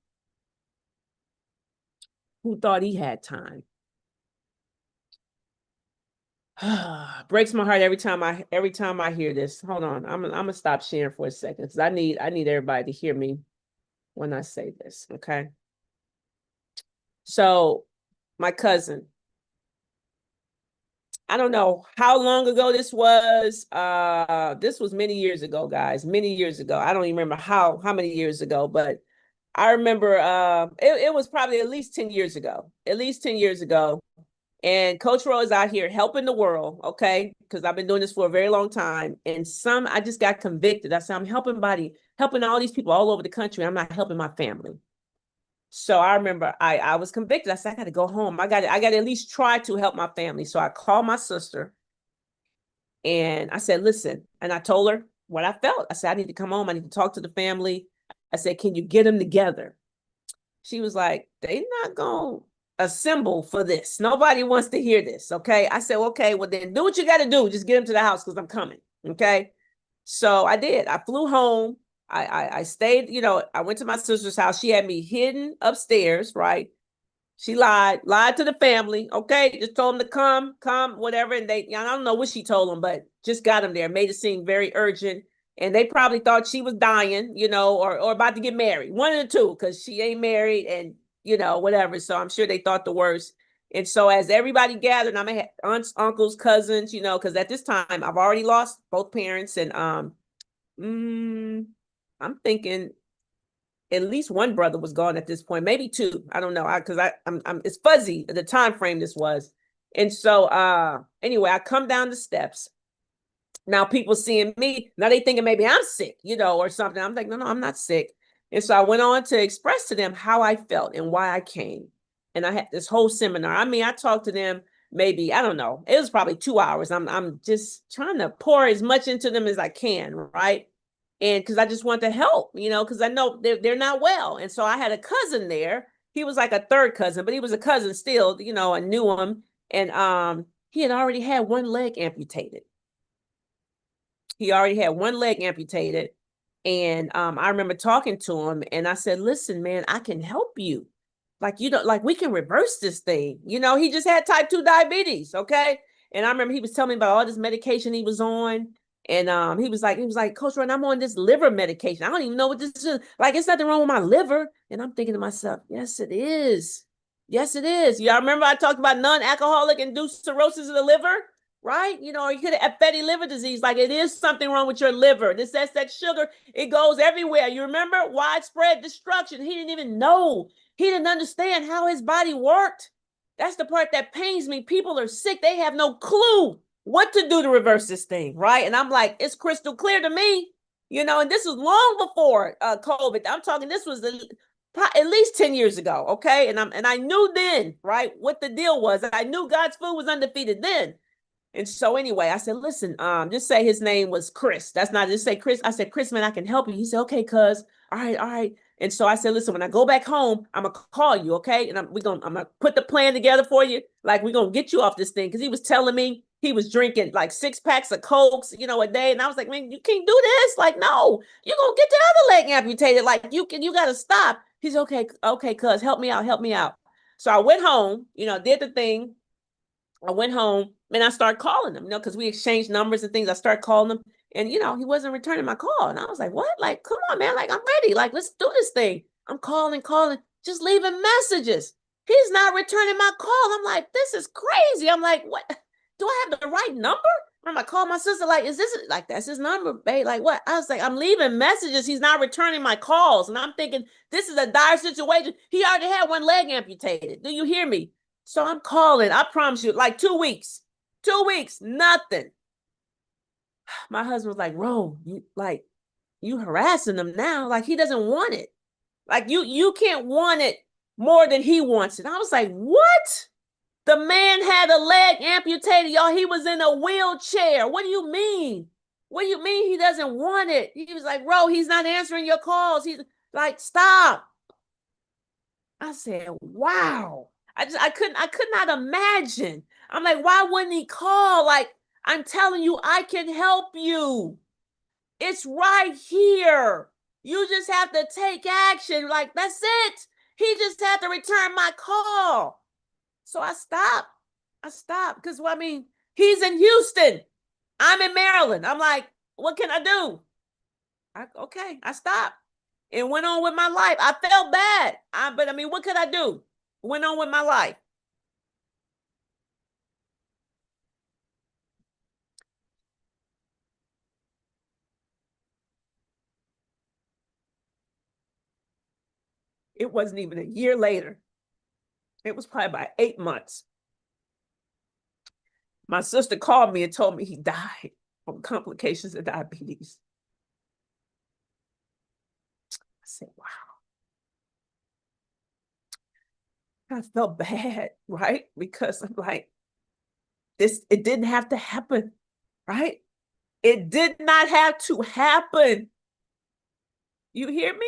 who thought he had time. Breaks my heart every time I hear this. Hold on. I'm gonna stop sharing for a second because I need everybody to hear me when I say this. Okay. So my cousin, I don't know how long ago this was. This was many years ago, guys. Many years ago. I don't even remember how many years ago, but I remember it was probably at least 10 years ago. At least 10 years ago. And Coach Rowe is out here helping the world, okay? Because I've been doing this for a very long time. And I just got convicted. I said, I'm helping all these people all over the country. I'm not helping my family. So I remember I was convicted. I said, I got to go home. I got to at least try to help my family. So I called my sister and I said, listen, and I told her what I felt. I said, I need to come home. I need to talk to the family. I said, can you get them together? She was like, they not going to assemble for this. Nobody wants to hear this. Okay. I said, okay, well then do what you got to do. Just get them to the house because I'm coming. Okay. So I did. I flew home. I stayed, I went to my sister's house. She had me hidden upstairs, right? She lied to the family. Okay. Just told them to come, whatever. And I don't know what she told them, but just got them there, made it seem very urgent. And they probably thought she was dying, or about to get married. One of the two, because she ain't married and, whatever. So I'm sure they thought the worst. And so as everybody gathered, I had aunts, uncles, cousins, because at this time I've already lost both parents. And I'm thinking at least one brother was gone at this point, maybe two. I don't know. Because I'm it's fuzzy the time frame this was. And so anyway, I come down the steps. Now people seeing me, now they thinking maybe I'm sick, or something. I'm like, no, I'm not sick. And so I went on to express to them how I felt and why I came. And I had this whole seminar. I mean, I talked to them maybe, I don't know, it was probably 2 hours. I'm just trying to pour as much into them as I can, right? And because I just want to help, because I know they're not well. And so I had a cousin there. He was like a third cousin, but he was a cousin still, I knew him. And he had already had one leg amputated. He already had one leg amputated. And I remember talking to him and I said, listen, man, I can help you. Like, we can reverse this thing. He just had type 2 diabetes. Okay. And I remember he was telling me about all this medication he was on. And he was like, Coach Ron, I'm on this liver medication. I don't even know what this is. Like, it's nothing wrong with my liver. And I'm thinking to myself, yes, it is. Yes, it is. Y'all remember I talked about non-alcoholic induced cirrhosis of the liver? Right? Or you could have fatty liver disease. Like, it is something wrong with your liver. This that sugar, it goes everywhere. You remember widespread destruction. He didn't even know. He didn't understand how his body worked. That's the part that pains me. People are sick. They have no clue what to do to reverse this thing, right? And I'm like, it's crystal clear to me, and this was long before COVID. I'm talking, this was at least 10 years ago, okay? And I knew then, right, what the deal was. I knew God's food was undefeated then. And so anyway, I said, listen, just say his name was Chris. That's not, just say Chris. I said, Chris, man, I can help you. He said, okay, cuz, all right. And so I said, listen, when I go back home, I'm going to call you, okay? And I'm going to put the plan together for you. Like, we're going to get you off this thing. Because he was telling me he was drinking like 6 packs of Cokes, a day. And I was like, man, you can't do this. Like, no, you're going to get the other leg amputated. Like, you got to stop. He's okay, cuz, help me out. So I went home, did the thing. I went home and I started calling him, because we exchanged numbers and things. I started calling him and, he wasn't returning my call. And I was like, what? Like, come on, man. Like, I'm ready. Like, let's do this thing. I'm calling, just leaving messages. He's not returning my call. I'm like, this is crazy. I'm like, what? Do I have the right number? I called my sister, like, is this, like, that's his number, babe? Like, what? I was like, I'm leaving messages. He's not returning my calls. And I'm thinking, this is a dire situation. He already had one leg amputated. Do you hear me? So I'm calling, I promise you, like 2 weeks, nothing. My husband was like, Ro, you harassing him now. Like, he doesn't want it. Like, you can't want it more than he wants it. I was like, what? The man had a leg amputated, y'all. He was in a wheelchair. What do you mean? What do you mean he doesn't want it? He was like, Ro, he's not answering your calls. He's like, stop. I said, wow. I could not imagine. I'm like, why wouldn't he call? Like, I'm telling you, I can help you. It's right here. You just have to take action. Like, that's it. He just had to return my call. So I stopped. Because, well, I mean, he's in Houston. I'm in Maryland. I'm like, what can I do? I stopped and went on with my life. I felt bad. But I mean, what could I do? Went on with my life. It wasn't even a year later. It was probably about 8 months. My sister called me and told me he died from complications of diabetes. I said, wow. I felt bad, right? Because I'm like, it didn't have to happen, right? It did not have to happen. You hear me?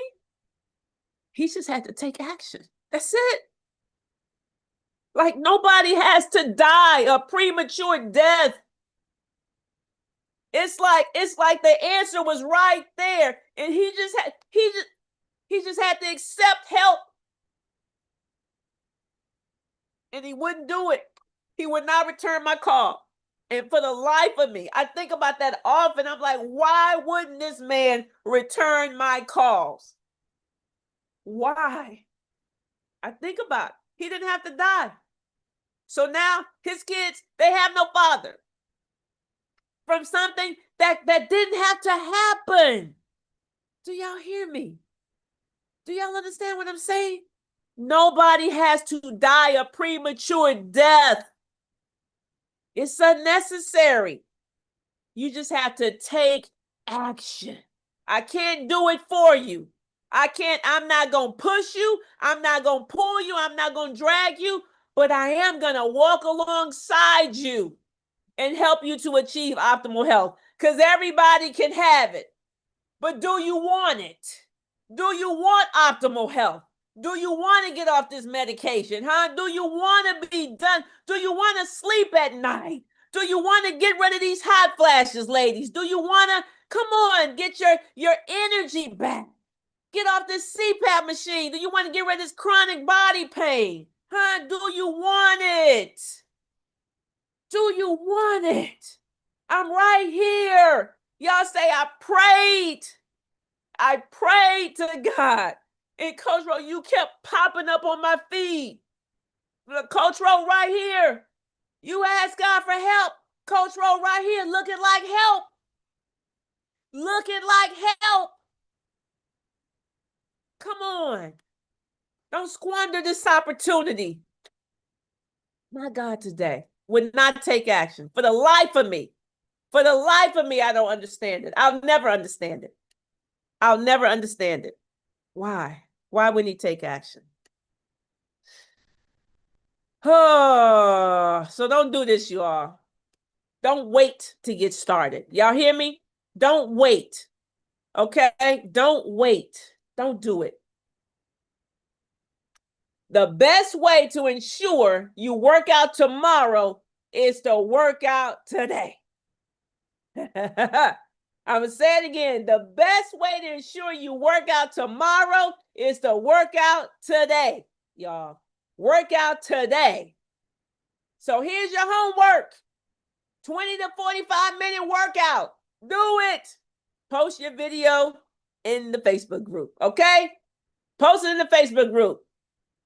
He just had to take action. That's it. Like, nobody has to die a premature death. It's like the answer was right there, and he just had to accept help, and he wouldn't do it. He would not return my call. And for the life of me, I think about that often. I'm like, why wouldn't this man return my calls? Why? I think about it. He didn't have to die. So now his kids, they have no father from something that didn't have to happen. Do y'all hear me? Do y'all understand what I'm saying? Nobody has to die a premature death. It's unnecessary. You just have to take action. I can't do it for you. I'm not going to push you. I'm not going to pull you. I'm not going to drag you, but I am going to walk alongside you and help you to achieve optimal health, because everybody can have it. But do you want it? Do you want optimal health? Do you want to get off this medication, huh? Do you want to be done? Do you want to sleep at night? Do you want to get rid of these hot flashes, ladies? Do you want to, come on, get your energy back? Get off this CPAP machine. Do you want to get rid of this chronic body pain? Huh? Do you want it? Do you want it? I'm right here. Y'all say, I prayed to God. And Coach Ro, you kept popping up on my feed. Coach Ro right here. You asked God for help. Coach Ro right here, looking like help. Looking like help. Come on. Don't squander this opportunity. My God, today would not take action. For the life of me, I don't understand it. I'll never understand it. I'll never understand it. Why? Why wouldn't he take action? Oh, so don't do this, you all. Don't wait to get started. Y'all hear me? Don't wait. Okay? Don't wait. Don't do it. The best way to ensure you work out tomorrow is to work out today. I'm going to say it again. The best way to ensure you work out tomorrow is to work out today, y'all. Work out today. So here's your homework. 20 to 45-minute workout. Do it. Post your video in the Facebook group, okay? Post it in the Facebook group.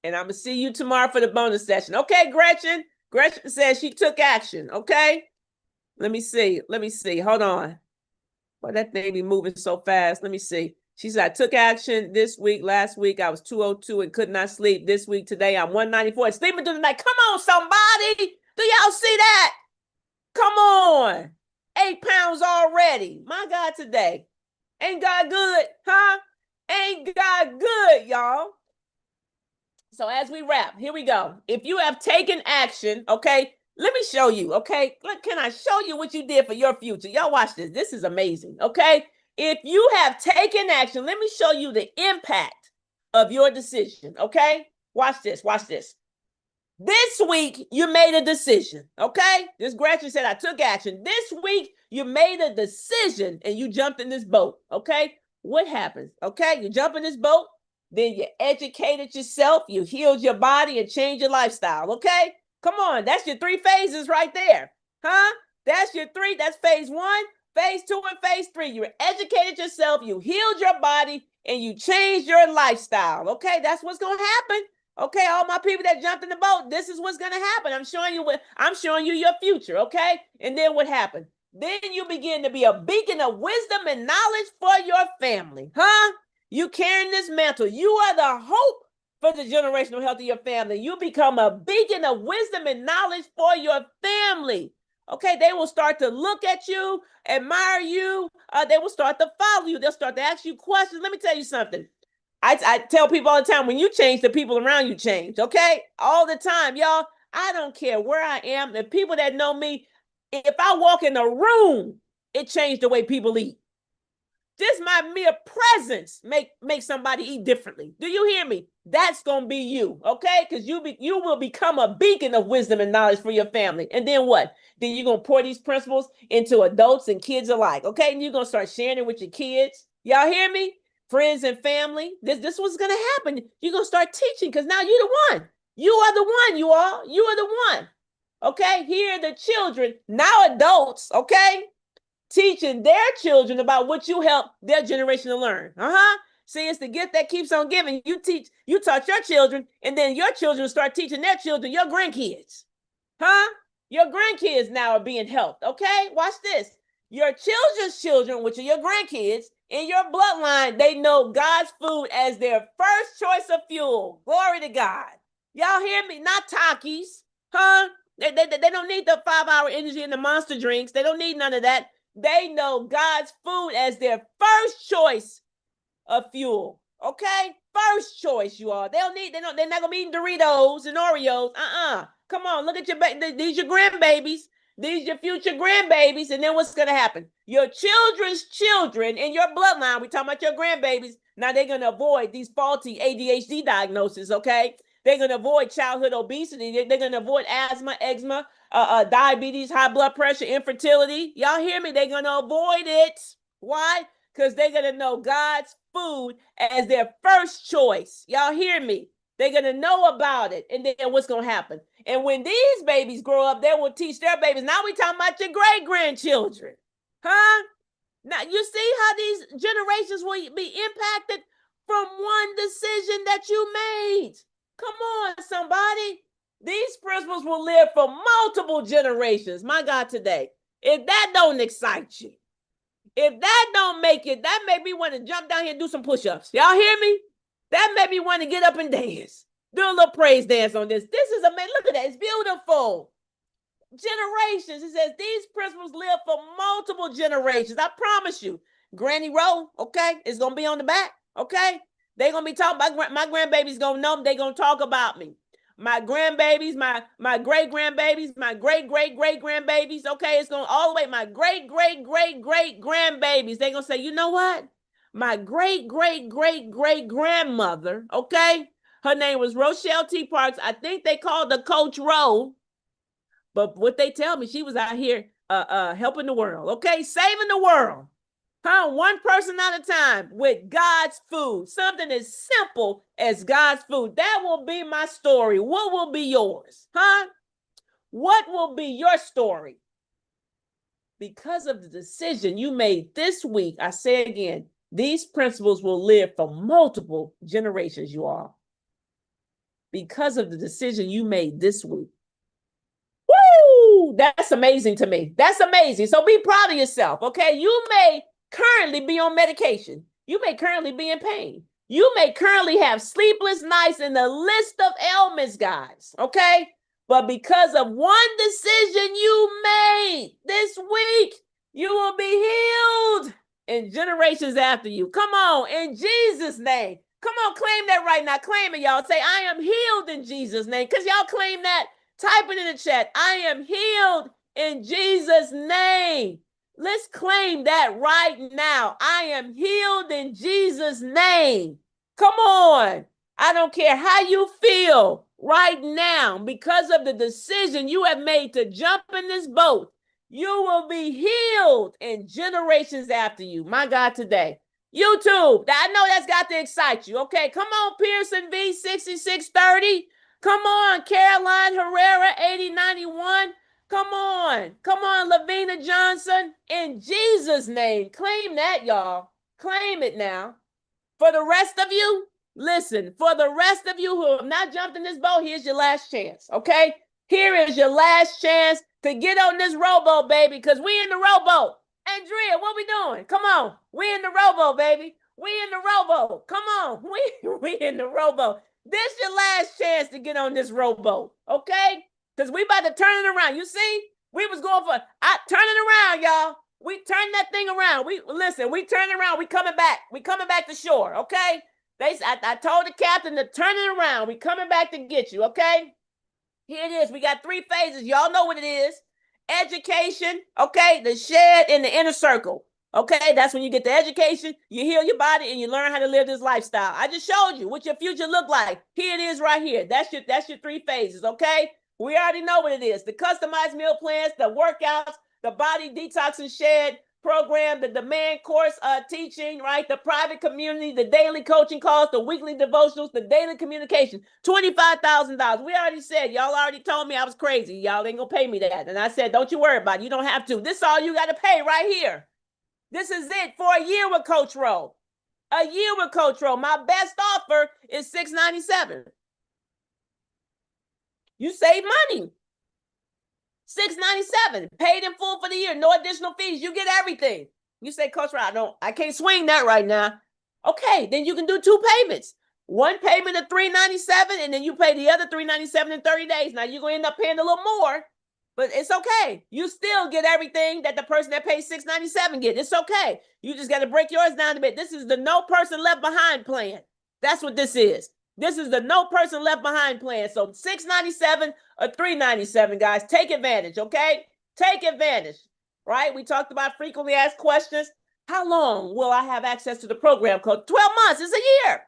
And I'm going to see you tomorrow for the bonus session. Okay, Gretchen? Gretchen says she took action, okay? Let me see. Hold on. Well, that thing be moving so fast. Let me see. She said, I took action this week. Last week, I was 202 and could not sleep. This week, today, I'm 194 and sleeping through the night. Come on, somebody. Do y'all see that? Come on. 8 pounds already. My God, today. Ain't God good, huh? Ain't God good, y'all? So as we wrap, here we go. If you have taken action, okay, let me show you, okay? Can I show you what you did for your future? Y'all watch this. This is amazing, okay? If you have taken action, let me show you the impact of your decision, okay? Watch this. This week, you made a decision, okay? This Gretchen said, I took action. This week, you made a decision and you jumped in this boat, okay? What happens, okay? You jump in this boat. then you educated yourself, you healed your body, and changed your lifestyle. Okay, come on, that's your 3 phases right there, huh? That's your 3. That's phase 1, phase 2, and phase 3. You educated yourself, you healed your body, and you changed your lifestyle. Okay, that's what's gonna happen. Okay, all my people that jumped in the boat, this is what's gonna happen. I'm showing you your future. Okay, and then what happened? Then you begin to be a beacon of wisdom and knowledge for your family, huh? You carrying this mantle. You are the hope for the generational health of your family. You become a beacon of wisdom and knowledge for your family. Okay, they will start to look at you, admire you. They will start to follow you. They'll start to ask you questions. Let me tell you something. I tell people all the time, when you change, the people around you change. Okay, all the time, y'all. I don't care where I am. The people that know me, if I walk in a room, it changed the way people eat. Just my mere presence make somebody eat differently. Do you hear me? That's gonna be you, okay? Because you will become a beacon of wisdom and knowledge for your family. And then what? Then you're gonna pour these principles into adults and kids alike, okay? And you're gonna start sharing it with your kids. Y'all hear me? Friends and family. This what's gonna happen. You're gonna start teaching because now you're the one. You are the one, you all. You are the one. Okay, here are the children, now adults, okay, teaching their children about what you help their generation to learn. See, it's the gift that keeps on giving. You taught your children, and then your children start teaching their children, your grandkids. Your grandkids now are being helped, okay? Watch this. Your children's children, which are your grandkids, in your bloodline, they know God's food as their first choice of fuel. Glory to God. Y'all hear me? Not Takis, They don't need the 5-hour energy and the monster drinks. They don't need none of that. They know God's food as their first choice of fuel. Okay? First choice, you all. They're not gonna be eating Doritos and Oreos. Come on, look at these your grandbabies. These your future grandbabies. And then what's gonna happen? Your children's children in your bloodline, we talking about your grandbabies. Now they're gonna avoid these faulty ADHD diagnoses, okay? They're going to avoid childhood obesity. They're going to avoid asthma, eczema, diabetes, high blood pressure, infertility. Y'all hear me? They're going to avoid it. Why? Because they're going to know God's food as their first choice. Y'all hear me? They're going to know about it. And then what's going to happen? And when these babies grow up, they will teach their babies. Now we talking about your great-grandchildren. Now you see how these generations will be impacted from one decision that you made. Come on, somebody. These principles will live for multiple generations. My God, today. If that don't excite you, if that don't make it, that made me want to jump down here and do some push-ups. Y'all hear me? That made me want to get up and dance. Do a little praise dance on this. This is amazing. Look at that. It's beautiful. Generations. It says these principles live for multiple generations. I promise you. Granny Rowe, okay, is going to be on the back, okay? They're going to be talking about, my grandbaby's going to know them. They're going to talk about me. My grandbabies, my great-grandbabies, my great-great-great-grandbabies, okay? It's going all the way, my great-great-great-great-grandbabies. They're going to say, you know what? My great-great-great-great-grandmother, okay? Her name was Rochelle T. Parks. I think they called her Coach Rowe. But what they tell me, she was out here helping the world, okay? Saving the world. One person at a time with God's food. Something as simple as God's food. That will be my story. What will be yours? What will be your story? Because of the decision you made this week, I say again, these principles will live for multiple generations, you all. Because of the decision you made this week. Woo! That's amazing to me. That's amazing. So be proud of yourself, okay? You may currently be on medication. You may currently be in pain. You may currently have sleepless nights in the list of ailments, guys, okay? But because of one decision you made this week, you will be healed in generations after you. Come on, in Jesus' name. Come on, claim that right now. Claim it, y'all. Say, I am healed in Jesus' name. Because y'all claim that. Type it in the chat. I am healed in Jesus' name. Let's claim that right now. I am healed in Jesus' name. Come on. I don't care how you feel right now because of the decision you have made to jump in this boat. You will be healed in generations after you. My God, today. YouTube. I know that's got to excite you. Okay, come on, Pearson V 6630. Come on, Caroline Herrera 8091. Come on, Lavina Johnson. In Jesus' name, claim that, y'all. Claim it now. For the rest of you, listen. For the rest of you who have not jumped in this boat, here's your last chance. Okay, here is your last chance to get on this rowboat, baby, because we in the rowboat. Andrea, what we doing? Come on. We in the rowboat, baby. We in the rowboat. Come on. We in the rowboat. This your last chance to get on this rowboat, okay? Because we about to turn it around. You see? We was going for turn it around, y'all. We turn that thing around. We turn it around. We coming back. We coming back to shore, okay? I told the captain to turn it around. We coming back to get you, okay? Here it is. We got 3 phases. Y'all know what it is. Education, okay, the shed and the inner circle. Okay, that's when you get the education, you heal your body, and you learn how to live this lifestyle. I just showed you what your future look like. Here it is right here. That's your 3 phases, okay? We already know what it is. The customized meal plans, the workouts, the body detox and shed program, the demand course teaching, right? The private community, the daily coaching calls, the weekly devotionals, the daily communication, $25,000. We already said, y'all already told me I was crazy. Y'all ain't gonna pay me that. And I said, don't you worry about it. You don't have to. This is all you got to pay right here. This is it for a year with Coach Ro. A year with Coach Ro. My best offer is $697. You save money. $697, paid in full for the year, no additional fees. You get everything. You say, Coach Ro, I can't swing that right now. Okay, then you can do 2 payments. One payment of $397, and then you pay the other $397 in 30 days. Now you're gonna end up paying a little more, but it's okay. You still get everything that the person that pays $697 get. It's okay. You just got to break yours down a bit. This is the no person left behind plan. That's what this is. This is the no person left behind plan. So $697 or $397, guys. Take advantage, okay? Take advantage, right? We talked about frequently asked questions. How long will I have access to the program, Coach? 12 months. It's a year.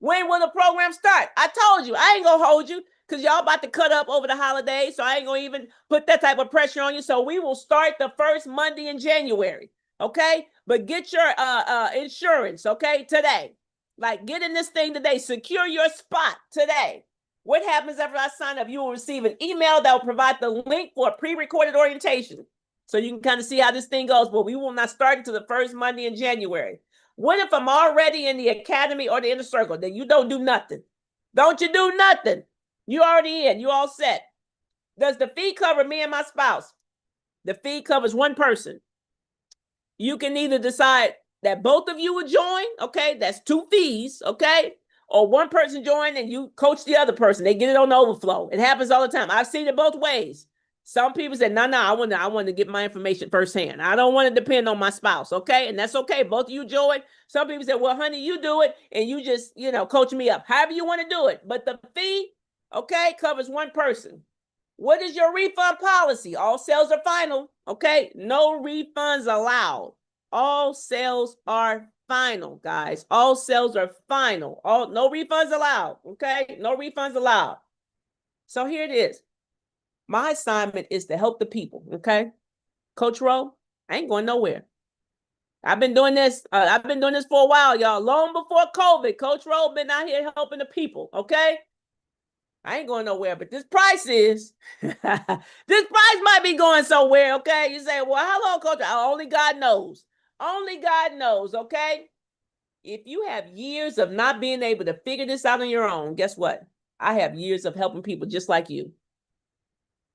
When will the program start? I told you. I ain't going to hold you because y'all about to cut up over the holidays. So I ain't going to even put that type of pressure on you. So we will start the first Monday in January, okay? But get your insurance, okay, today. Like, get in this thing today. Secure your spot today. What happens after I sign up? You will receive an email that will provide the link for a pre-recorded orientation. So you can kind of see how this thing goes. But we will not start until the first Monday in January. What if I'm already in the academy or the inner circle? Then you don't do nothing. Don't you do nothing. You already in. You all set. Does the fee cover me and my spouse? The fee covers one person. You can either decide that both of you would join, okay? That's 2 fees, okay? Or one person join and you coach the other person. They get it on the overflow. It happens all the time. I've seen it both ways. Some people say, no, I want to get my information firsthand. I don't want to depend on my spouse, okay? And that's okay. Both of you join. Some people say, well, honey, you do it and you just, coach me up. However you want to do it. But the fee, okay, covers one person. What is your refund policy? All sales are final, okay? No refunds allowed. All sales are final, guys. All sales are final. No refunds allowed, okay? No refunds allowed. So here it is. My assignment is to help the people, okay? Coach Ro, I ain't going nowhere. I've been doing this for a while, y'all. Long before COVID, Coach Ro been out here helping the people, okay? I ain't going nowhere, but this price is, this price might be going somewhere, okay? You say, well, how long, Coach? Only God knows. Only God knows, okay? If you have years of not being able to figure this out on your own, guess what? I have years of helping people just like you.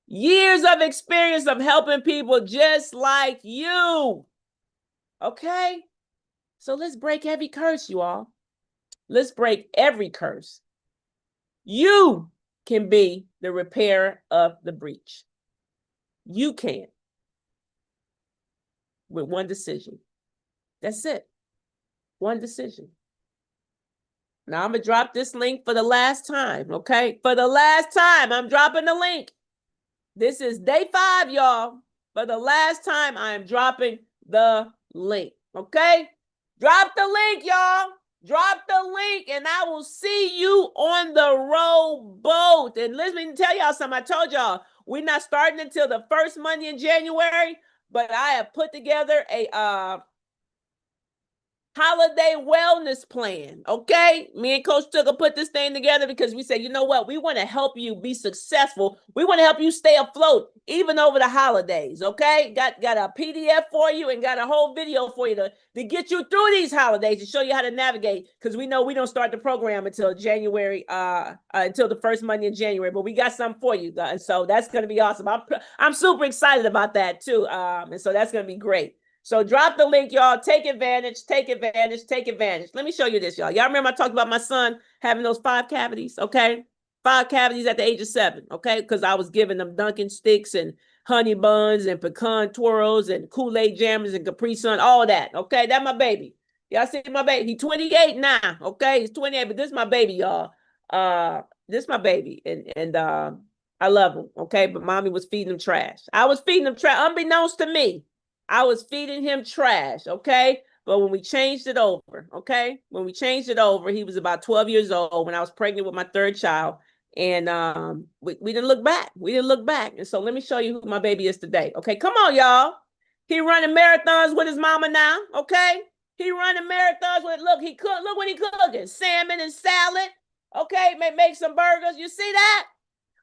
Years of experience of helping people just like you. Okay? So let's break every curse, you all. Let's break every curse. You can be the repairer of the breach. You can. With one decision. That's it. One decision. Now I'm going to drop this link for the last time, okay? For the last time, I'm dropping the link. This is day 5, y'all. For the last time, I am dropping the link, okay? Drop the link, y'all. Drop the link, and I will see you on the rowboat. And let me tell y'all something. I told y'all, we're not starting until the first Monday in January, but I have put together holiday wellness plan. Okay. Me and Coach Tucker put this thing together because we said, you know what? We want to help you be successful. We want to help you stay afloat even over the holidays. Okay. Got a PDF for you and got a whole video for you to get you through these holidays, to show you how to navigate. Because we know we don't start the program until January, until the first Monday in January, but we got something for you guys. So that's going to be awesome. I'm super excited about that too. And so that's going to be great. So drop the link, y'all. Take advantage, take advantage, take advantage. Let me show you this, y'all. Y'all remember I talked about my son having those 5 cavities, okay? 5 cavities at the age of 7, okay? Because I was giving them Dunkin' sticks and honey buns and pecan twirls and Kool-Aid jammers and Capri Sun, all that, okay? That's my baby. Y'all see my baby? He's 28 now, okay? He's 28, but this is my baby, y'all. This is my baby, and I love him, okay? But mommy was feeding him trash. I was feeding him trash, unbeknownst to me. I was feeding him trash, okay? But when we changed it over, okay? When we changed it over, he was about 12 years old when I was pregnant with my 3rd child. And we didn't look back. We didn't look back. And so let me show you who my baby is today. Okay, come on, y'all. He running marathons with his mama now, okay? He running marathons with, look what he cooking. Salmon and salad, okay? Make some burgers. You see that?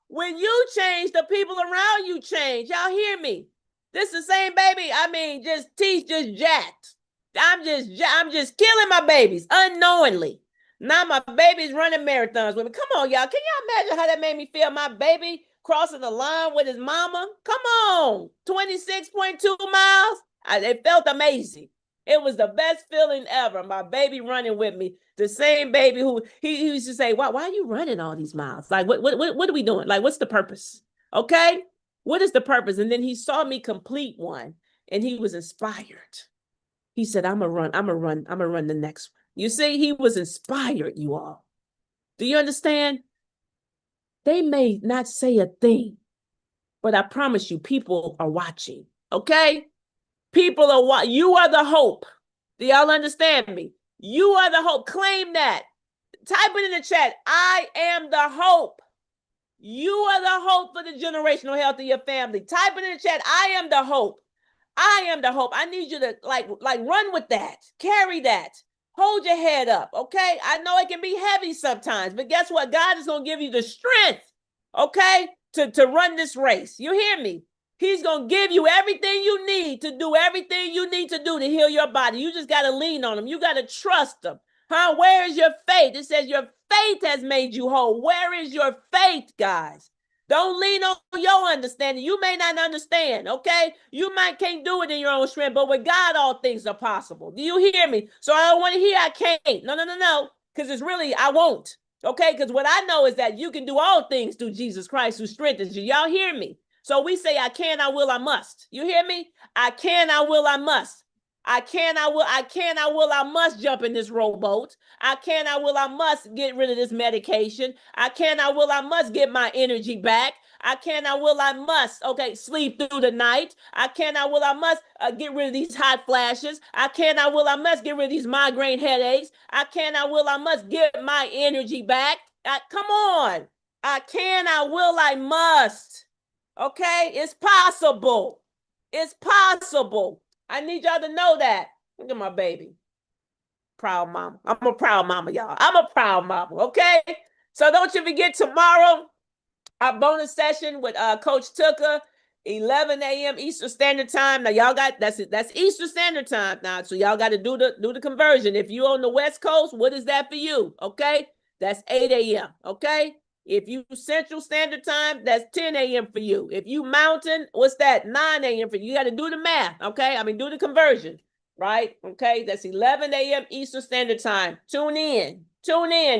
When you change, the people around you change. Y'all hear me? This is the same baby. I mean, just teeth just jacked. I'm just killing my babies unknowingly. Now my baby's running marathons with me. Come on, y'all. Can y'all imagine how that made me feel? My baby crossing the line with his mama. Come on. 26.2 miles. It felt amazing. It was the best feeling ever. My baby running with me. The same baby who he used to say, why are you running all these miles? Like, what are we doing? Like, what's the purpose? Okay. What is the purpose? And then he saw me complete one and he was inspired. He said, I'm gonna run the next one. You see, he was inspired, you all. Do you understand? They may not say a thing, but I promise you, people are watching. Okay? People are watching. You are the hope. Do y'all understand me? You are the hope. Claim that. Type it in the chat. I am the hope. You are the hope for the generational health of your family. Type it in the chat. I am the hope. I am the hope. I need you to like run with that. Carry that. Hold your head up, okay? I know it can be heavy sometimes, but guess what? God is going to give you the strength, okay, to run this race. You hear me? He's going to give you everything you need to do everything you need to do to heal your body. You just got to lean on him. You got to trust him. Huh? Where is your faith? It says your faith has made you whole. Where is your faith, guys? Don't lean on your understanding. You may not understand, okay? You can't do it in your own strength, but with God, all things are possible. Do you hear me? So I don't want to hear I can't. No. Because it's really, I won't, okay? Because what I know is that you can do all things through Jesus Christ who strengthens you. Y'all hear me? So we say, I can, I will, I must. You hear me? I can, I will, I must. I can, I will, I must jump in this rowboat. I can, I will, I must get rid of this medication. I can, I will, I must get my energy back. I can, I will, I must, okay, sleep through the night. I can, I will, I must get rid of these hot flashes. I can, I will, I must get rid of these migraine headaches. I can, I will, I must get my energy back. Come on. I can, I will, I must. Okay, it's possible. It's possible. I need y'all to know that. Look at my baby. Proud mama. I'm a proud mama, y'all. I'm a proud mama, okay? So don't you forget tomorrow, our bonus session with Coach Tucker, 11 a.m. Eastern Standard Time. Now, y'all got, that's Eastern Standard Time now. So y'all got to do the conversion. If you're on the West Coast, what is that for you? Okay? That's 8 a.m., okay? If you Central Standard Time, that's 10 a.m. for you. If you Mountain, what's that? 9 a.m. for you. You got to do the math, okay? I mean, do the conversion, right? Okay, that's 11 a.m. Eastern Standard Time. Tune in,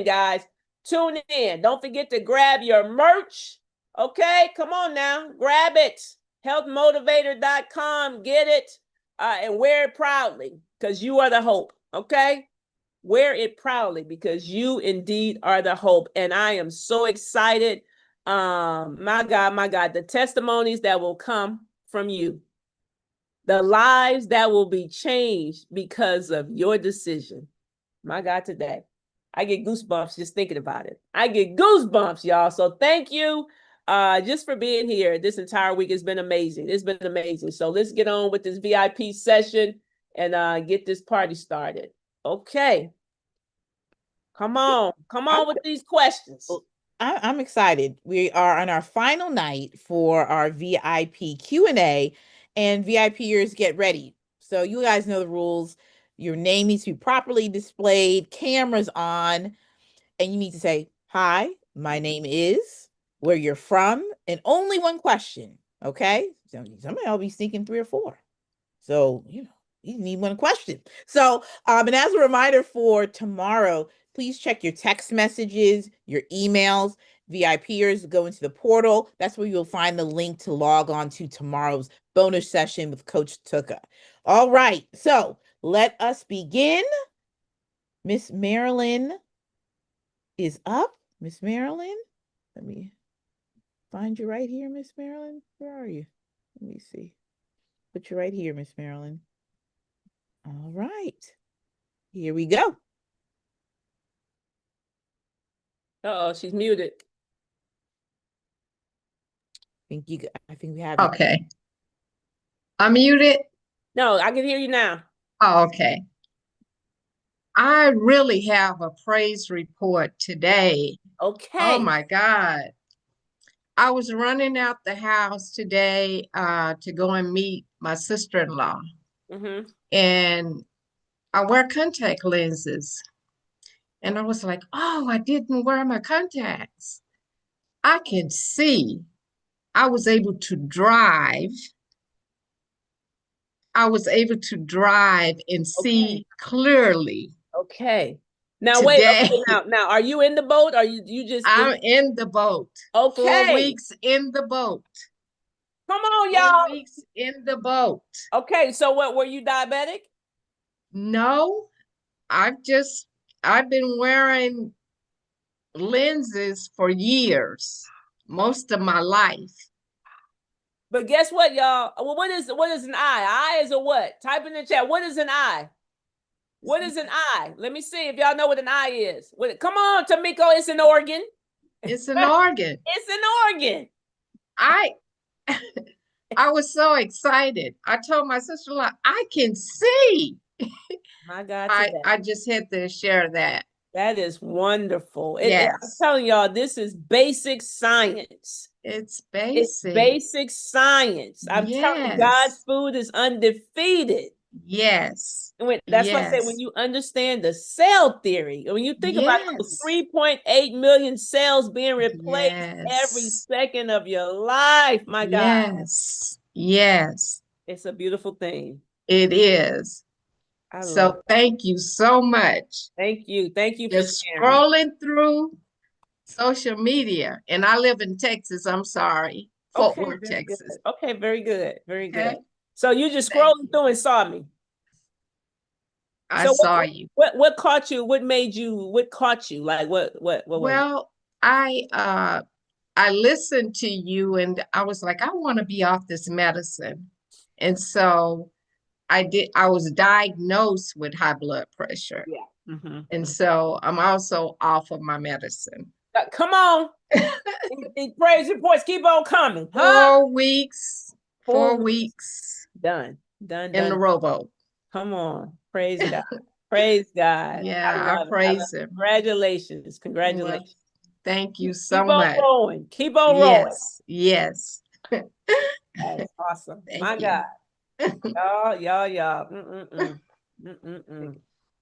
guys. Tune in. Don't forget to grab your merch, okay? Come on now, grab it. Healthmotivator.com, get it, and wear it proudly because you are the hope, okay? Wear it proudly because you indeed are the hope. And I am so excited. My God, the testimonies that will come from you, the lives that will be changed because of your decision. My God, today, I get goosebumps just thinking about it. I get goosebumps, y'all. So thank you just for being here this entire week. It's been amazing. It's been amazing. So let's get on with this VIP session and get this party started. Okay. Come on with these questions. Well, I'm excited. We are on our final night for our VIP Q&A, and VIPers get ready. So you guys know the rules. Your name needs to be properly displayed, cameras on, and you need to say, "Hi, my name is," where you're from, and only one question. Okay? So somebody will be sneaking 3 or 4. So, you need one question. So, and as a reminder for tomorrow, please check your text messages, your emails. VIPers go into the portal. That's where you'll find the link to log on to tomorrow's bonus session with Coach Tuka. All right. So let us begin. Miss Marilyn is up. Miss Marilyn, let me find you right here, Miss Marilyn. Where are you? Let me see. Put you right here, Miss Marilyn. All right. Here we go. Uh-oh, she's muted. I think we have you. Okay. I'm muted. No, I can hear you now. Oh, okay. I really have a praise report today. Okay. Oh my God. I was running out the house today to go and meet my sister-in-law. Mm-hmm. And I wear contact lenses. And I was like, oh, I didn't wear my contacts. I can see. I was able to drive. I was able to drive and see clearly. Okay. Now today. wait. Okay, now are you in the boat? Or you just? I'm in the boat. Okay. 4 weeks in the boat. Come on, y'all. 4 weeks in the boat. Okay, so what, were you diabetic? No, I've been wearing lenses for years, most of my life. But guess what, y'all? Well, what is an eye? Eye is a what? Type in the chat. What is an eye? What is an eye? Let me see if y'all know what an eye is. Come on, Tamiko, it's an organ. It's an organ. It's an organ. I was so excited. I told my sister-in-law, I can see. My God, I just had to share that. That is wonderful. Yes. I'm telling y'all, this is basic science. It's basic. It's basic science. I'm telling you, God's food is undefeated. Yes. That's why I say when you understand the cell theory, when you think about those 3.8 million cells being replaced every second of your life, my God. Yes. It's a beautiful thing. It is. So thank you so much. Thank you. Thank you for scrolling through social media. And I live in Texas. I'm sorry. Fort Worth, Texas. Good. Okay, very good. Very good. So you just scrolling through and saw me. I saw you. What caught you? What caught you? Like what well, I listened to you and I was like, I want to be off this medicine. And so I was diagnosed with high blood pressure. Yeah. Mm-hmm. And so I'm also off of my medicine. Come on. These praise reports keep on coming. 4 weeks. 4 weeks. Done. In the rowboat. Come on. Praise God. Praise God. Yeah, I praise him. Congratulations. Well, thank you so much. Keep on rolling. Yes. That's awesome. My God. Y'all.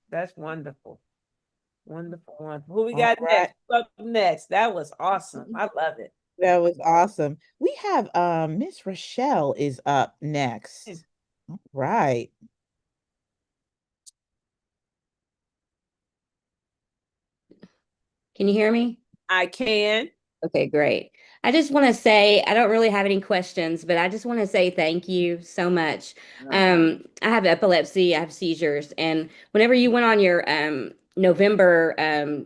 That's wonderful. Wonderful. Who we got next? Up next. That was awesome. I love it. That was awesome. We have Miss Rochelle is up next. All right. Can you hear me? I can. Okay, great. I just want to say, I don't really have any questions, but I just want to say thank you so much. I have epilepsy, I have seizures, and whenever you went on your November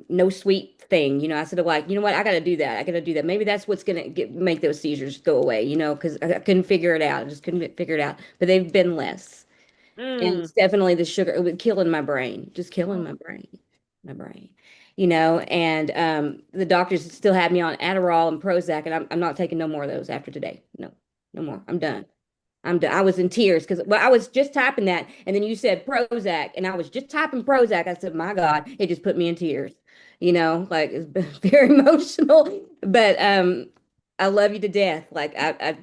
no sweet thing, I said, like, you know what, I got to do that. Maybe that's what's going to make those seizures go away, because I couldn't figure it out. I just couldn't figure it out, but they've been less. And it's definitely the sugar, it was killing my brain, just killing my brain. And the doctors still had me on Adderall and Prozac, and I'm not taking no more of those after today. No more. I'm done. I'm done. I was in tears because I was just typing that, and then you said Prozac, and I was just typing Prozac. I said, "My God," it just put me in tears. Like it's been very emotional. But I love you to death. Like I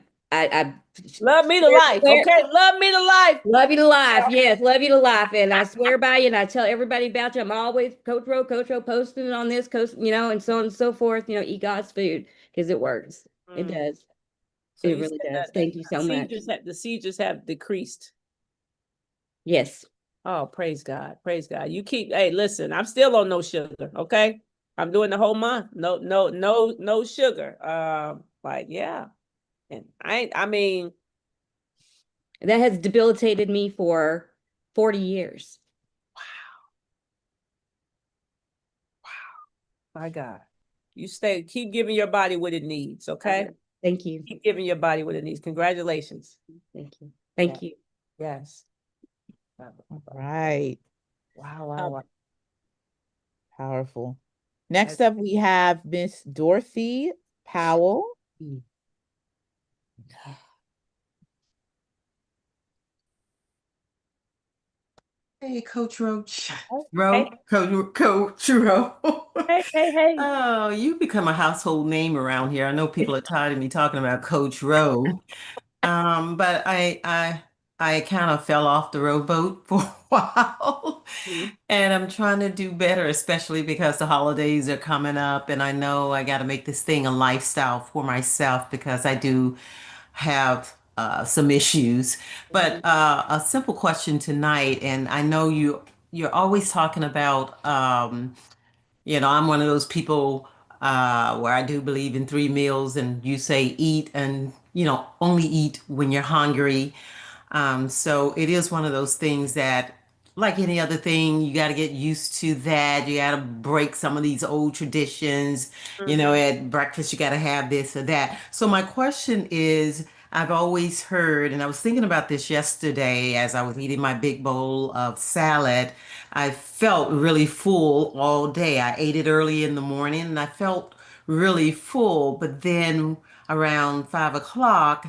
Love me to life. Okay, love me to life. Love you to life. Yes, love you to life. And I swear by you, and I tell everybody about you. I'm always Coach Rowe, posting it on this, and so on and so forth. Eat God's food because it works. It does. So it really does. Thank you so much. The seizures have decreased. Yes. Oh, praise God. Praise God. Hey, listen, I'm still on no sugar. Okay. I'm doing the whole month. No sugar. Yeah. And I mean, that has debilitated me for 40 years. Wow. My God. Keep giving your body what it needs. Okay. Thank you. Keep giving your body what it needs. Congratulations. Thank you. Thank you. Yes. Right. Wow. Powerful. Next up, we have Miss Dorothy Powell. Hey, Coach Roach. Coach Rowe. Hey. Oh, you've become a household name around here. I know people are tired of me talking about Coach Rowe. But I kind of fell off the rowboat for a while. And I'm trying to do better, especially because the holidays are coming up, and I know I got to make this thing a lifestyle for myself because I do have some issues. But a simple question tonight, and I know you're always talking about, I'm one of those people where I do believe in 3 meals, and you say eat and only eat when you're hungry. So it is one of those things that, like any other thing, you got to get used to that. You got to break some of these old traditions. At breakfast, you got to have this or that. So my question is, I've always heard, and I was thinking about this yesterday as I was eating my big bowl of salad. I felt really full all day. I ate it early in the morning and I felt really full. But then around 5 o'clock,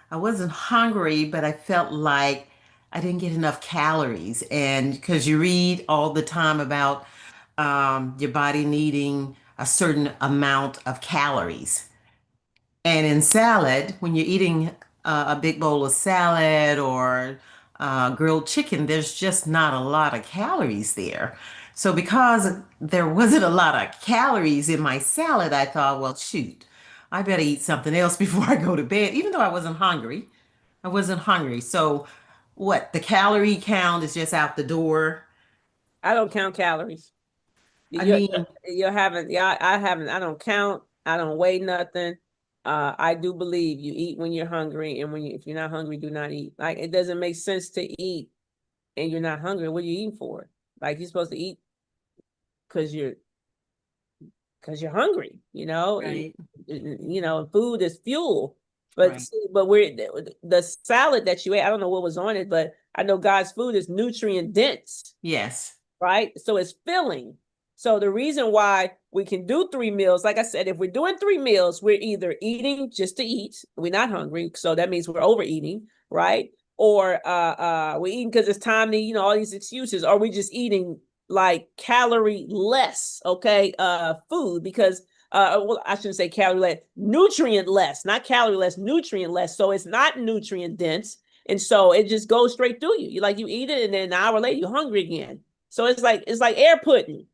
I wasn't hungry, but I felt like I didn't get enough calories. And because you read all the time about your body needing a certain amount of calories. And in salad, when you're eating a big bowl of salad or grilled chicken, there's just not a lot of calories there. So because there wasn't a lot of calories in my salad, I thought, well, shoot, I better eat something else before I go to bed, even though I wasn't hungry. I wasn't hungry. So what? The calorie count is just out the door. I don't count calories. I mean, you haven't. Yeah, I haven't. I don't count. I don't weigh nothing. I do believe you eat when you're hungry, and if you're not hungry, do not eat. Like, it doesn't make sense to eat and you're not hungry. What are you eating for? Like, you're supposed to eat because you're hungry. right. Food is fuel. But Right. but the salad that you ate, I don't know what was on it, but I know God's food is nutrient dense. Yes. Right? So it's filling. So the reason why we can do 3 meals, like I said, if we're doing 3 meals, we're either eating just to eat, we're not hungry, so that means we're overeating, right? Or we're eating because it's time to, all these excuses, or we just eating like calorie less, okay, food, because well, I shouldn't say calorie less, nutrient less, not calorie less, nutrient less. So it's not nutrient dense. And so it just goes straight through you. You eat it, and then an hour later you're hungry again. So it's like air pudding.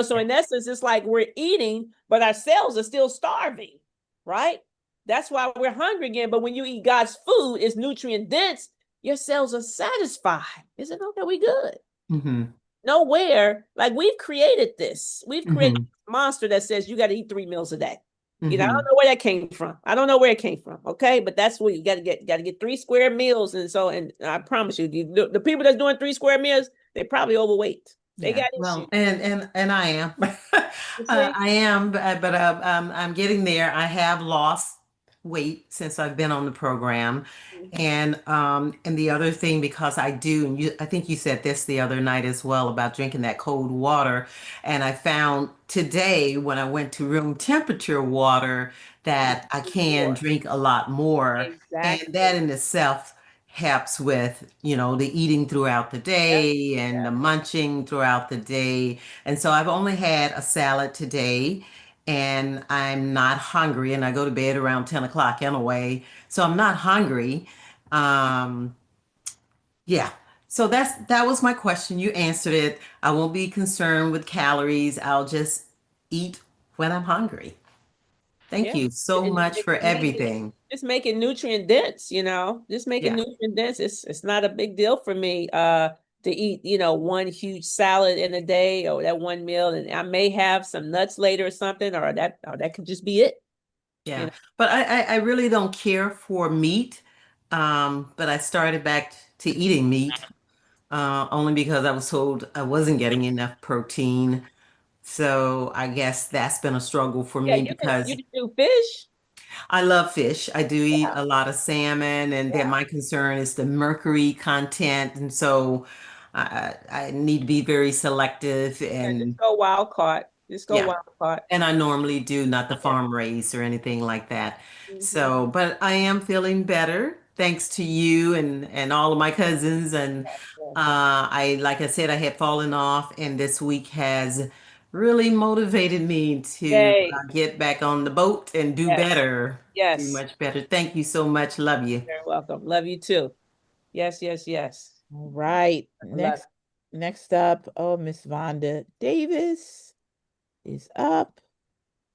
So in essence, it's like we're eating, but our cells are still starving, right? That's why we're hungry again. But when you eat God's food, it's nutrient dense, your cells are satisfied. Isn't okay? We good. Mm-hmm. Nowhere, like we've created this. We've created a monster that says you got to eat 3 meals a day. I don't know where that came from. I don't know where it came from. Okay, but that's what you got to get. You got to get 3 square meals, and I promise you, the people that's doing 3 square meals, they're probably overweight. They got well, and I am, I am, but I'm getting there. I have lost weight since I've been on the program, and the other thing, because I do, and I think you said this the other night as well about drinking that cold water, and I found today when I went to room temperature water that I can drink a lot more, and that in itself helps with, the eating throughout the day and the munching throughout the day. And so I've only had a salad today and I'm not hungry, and I go to bed around 10 o'clock anyway. So I'm not hungry. Um, yeah. So that was my question. You answered it. I won't be concerned with calories. I'll just eat when I'm hungry. Thank Yeah. you so And much for everything. just make it nutrient dense, just make it Yeah. nutrient dense. It's not a big deal for me to eat, one huge salad in a day or that one meal, and I may have some nuts later or something, or that could just be it. Yeah. But I really don't care for meat. But I started back to eating meat only because I was told I wasn't getting enough protein. So I guess that's been a struggle for Yeah, me you can because do fish. I love fish. I do eat a lot of salmon, and then my concern is the mercury content. And so I need to be very selective Yeah, just and go wild caught. Just go yeah. wild caught. And I normally do, not the farm raised or anything like that. Mhm. So, but I am feeling better thanks to you and all of my cousins. And like I said, I had fallen off, and this week has really motivated me to Yay. get back on the boat and do Yes. better. Do Yes. much better. Thank you so much. Love you. You're welcome. Love you too. Yes, yes, yes. All right. love Next up, Miss Vonda Davis is up.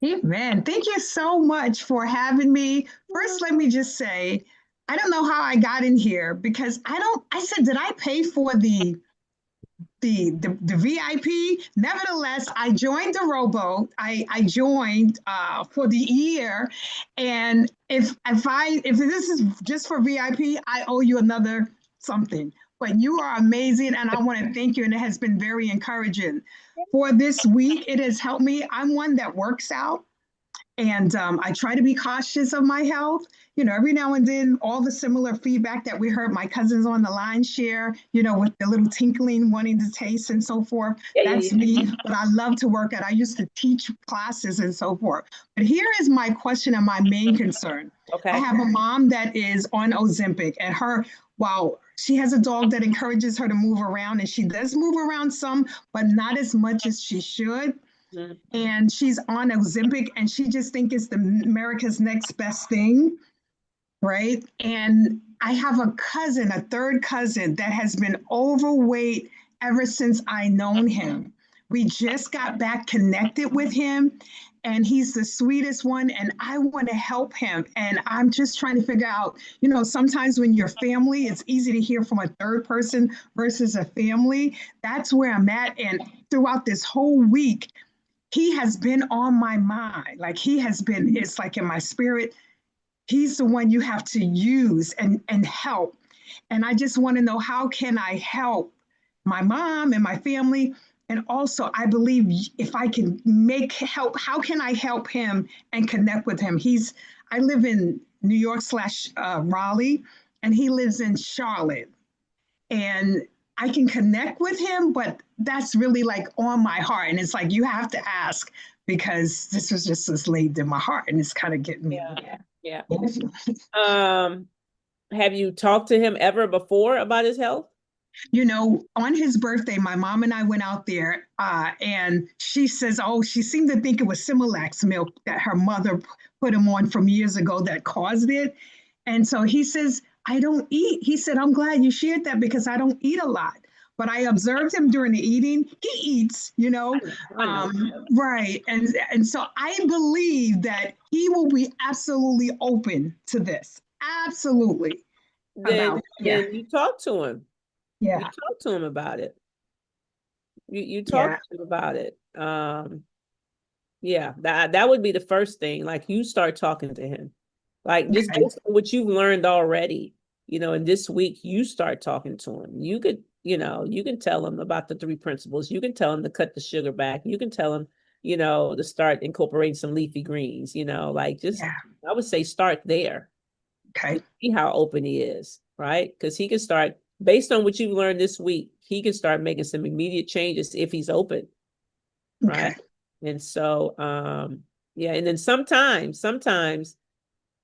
Amen. Thank you so much for having me. First, let me just say, I don't know how I got in here because I said, did I pay for the VIP? Nevertheless, I joined the rowboat. I joined for the year. And if this is just for VIP, I owe you another something. But you are amazing, and I want to thank you, and it has been very encouraging. For this week, it has helped me. I'm one that works out, and I try to be cautious of my health. Every now and then, all the similar feedback that we heard my cousins on the line share, with the little tinkling, wanting to taste and so forth. That's me, but I love to work out. I used to teach classes and so forth. But here is my question and my main concern. Okay. I have a mom that is on Ozempic, and while she has a dog that encourages her to move around, and she does move around some, but not as much as she should. Mm-hmm. And she's on Ozempic, and she just thinks it's America's next best thing, right? And I have a third cousin that has been overweight ever since I known him. We just got back connected with him, and he's the sweetest one, and I want to help him. And I'm just trying to figure out, sometimes when you're family, it's easy to hear from a third person versus a family. That's where I'm at. And throughout this whole week, he has been on my mind. Like it's like in my spirit, he's the one you have to use and help. And I just want to know, how can I help my mom and my family? And also, I believe if I can help, how can I help him and connect with him? I live in New York / Raleigh, and he lives in Charlotte. And I can connect with him, but that's really like on my heart. And it's like, you have to ask, because this was just laid in my heart, and it's kind of getting me. Yeah. Have you talked to him ever before about his health? On his birthday, my mom and I went out there, and she says, she seemed to think it was Similac milk that her mother put him on from years ago that caused it. And so he says, I don't eat. He said, I'm glad you shared that, because I don't eat a lot. But I observed him during the eating. He eats, right. And so I believe that he will be absolutely open to this. Absolutely. Then you talk to him. Yeah. You talk to him about it. You talk to him about it. That would be the first thing. Like, you start talking to him. Like, just based on what you've learned already, in this week, you start talking to him. You could, you can tell him about the 3 principles. You can tell him to cut the sugar back. You can tell him, to start incorporating some leafy greens, I would say start there. Okay. See how open he is, right? Because he can start, based on what you've learned this week, he can start making some immediate changes if he's open, right? Okay. And so, and then sometimes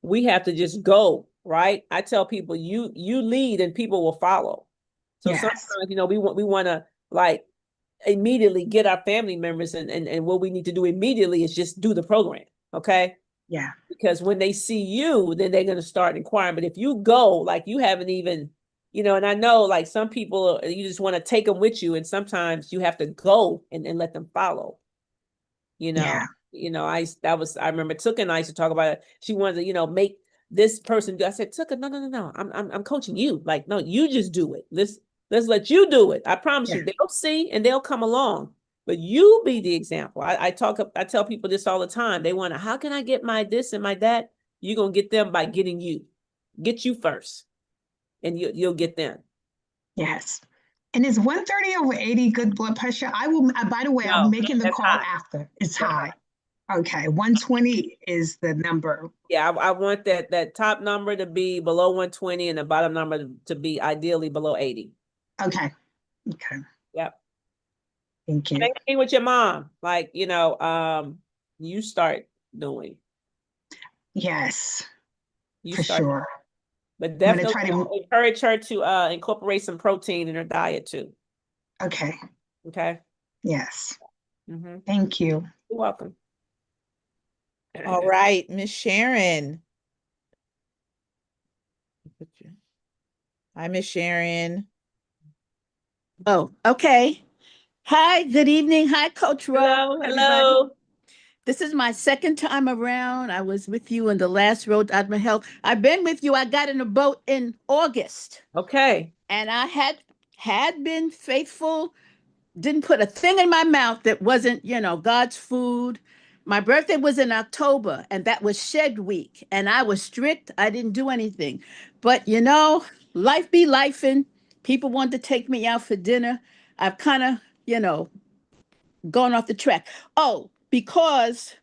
we have to just go right? I tell people you lead and people will follow. So Yes. sometimes, we want to like immediately get our family members and what we need to do immediately is just do the program. Okay. Yeah. Because when they see you, then they're going to start inquiring. But if you go, like you haven't even, and I know like some people, you just want to take them with you. And sometimes you have to go and let them follow, Yeah. I remember Tuka and I used to talk about it. She wanted to, make this person do. I said, Tuka, no. I'm coaching you. Like, no, you just do it. Let's let you do it. I promise you, they'll see and they'll come along. But you be the example. I tell people this all the time. They want to, how can I get my this and my that? You're going to get them by getting you. Get you first. And you'll get them. Yes. And is 130/80 good blood pressure? By the way, No, I'm making the that's call high. after. It's high. Okay. 120 is the number. Yeah, I want that top number to be below 120 and the bottom number to be ideally below 80. Okay. Okay. Yep. Thank you. Same thing with your mom. Like, you start doing. Yes. You For start, sure. but I'm gonna definitely try to. encourage her to incorporate some protein in her diet too. Okay. Okay. Yes. Mm-hmm. Thank you. You're welcome. All right, Miss Sharon. Hi, Miss Sharon. Oh, okay. Hi, good evening. Hi, Coach Rowe. Hello. This is my second time around. I was with you in the last Road to Optimal Health. I've been with you. I got in a boat in August. Okay. And I had been faithful, didn't put a thing in my mouth that wasn't, God's food. My birthday was in October, and that was Shed Week. And I was strict. I didn't do anything. But, life be lifing. People wanted to take me out for dinner. I've kind of, gone off the track. Oh, because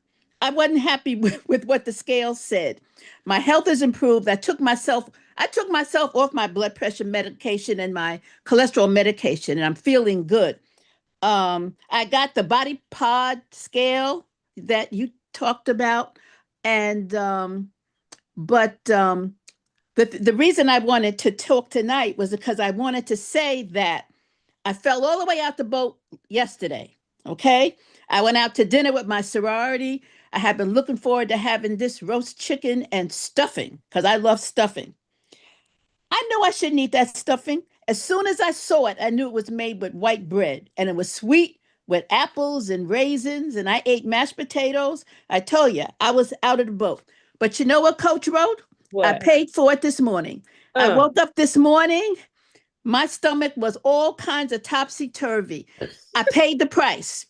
I wasn't happy with what the scale said. My health has improved. I took myself off my blood pressure medication and my cholesterol medication, and I'm feeling good. I got the body pod scale that you talked about. And the reason I wanted to talk tonight was because I wanted to say that I fell all the way out the boat yesterday. Okay. I went out to dinner with my sorority. I have been looking forward to having this roast chicken and stuffing because I love stuffing. I knew I shouldn't eat that stuffing. As soon as I saw it, I knew it was made with white bread and it was sweet with apples and raisins. And I ate mashed potatoes. I told you, I was out of the boat. But you know what, Coach wrote? What? I paid for it this morning. I woke up this morning. My stomach was all kinds of topsy-turvy. I paid the price.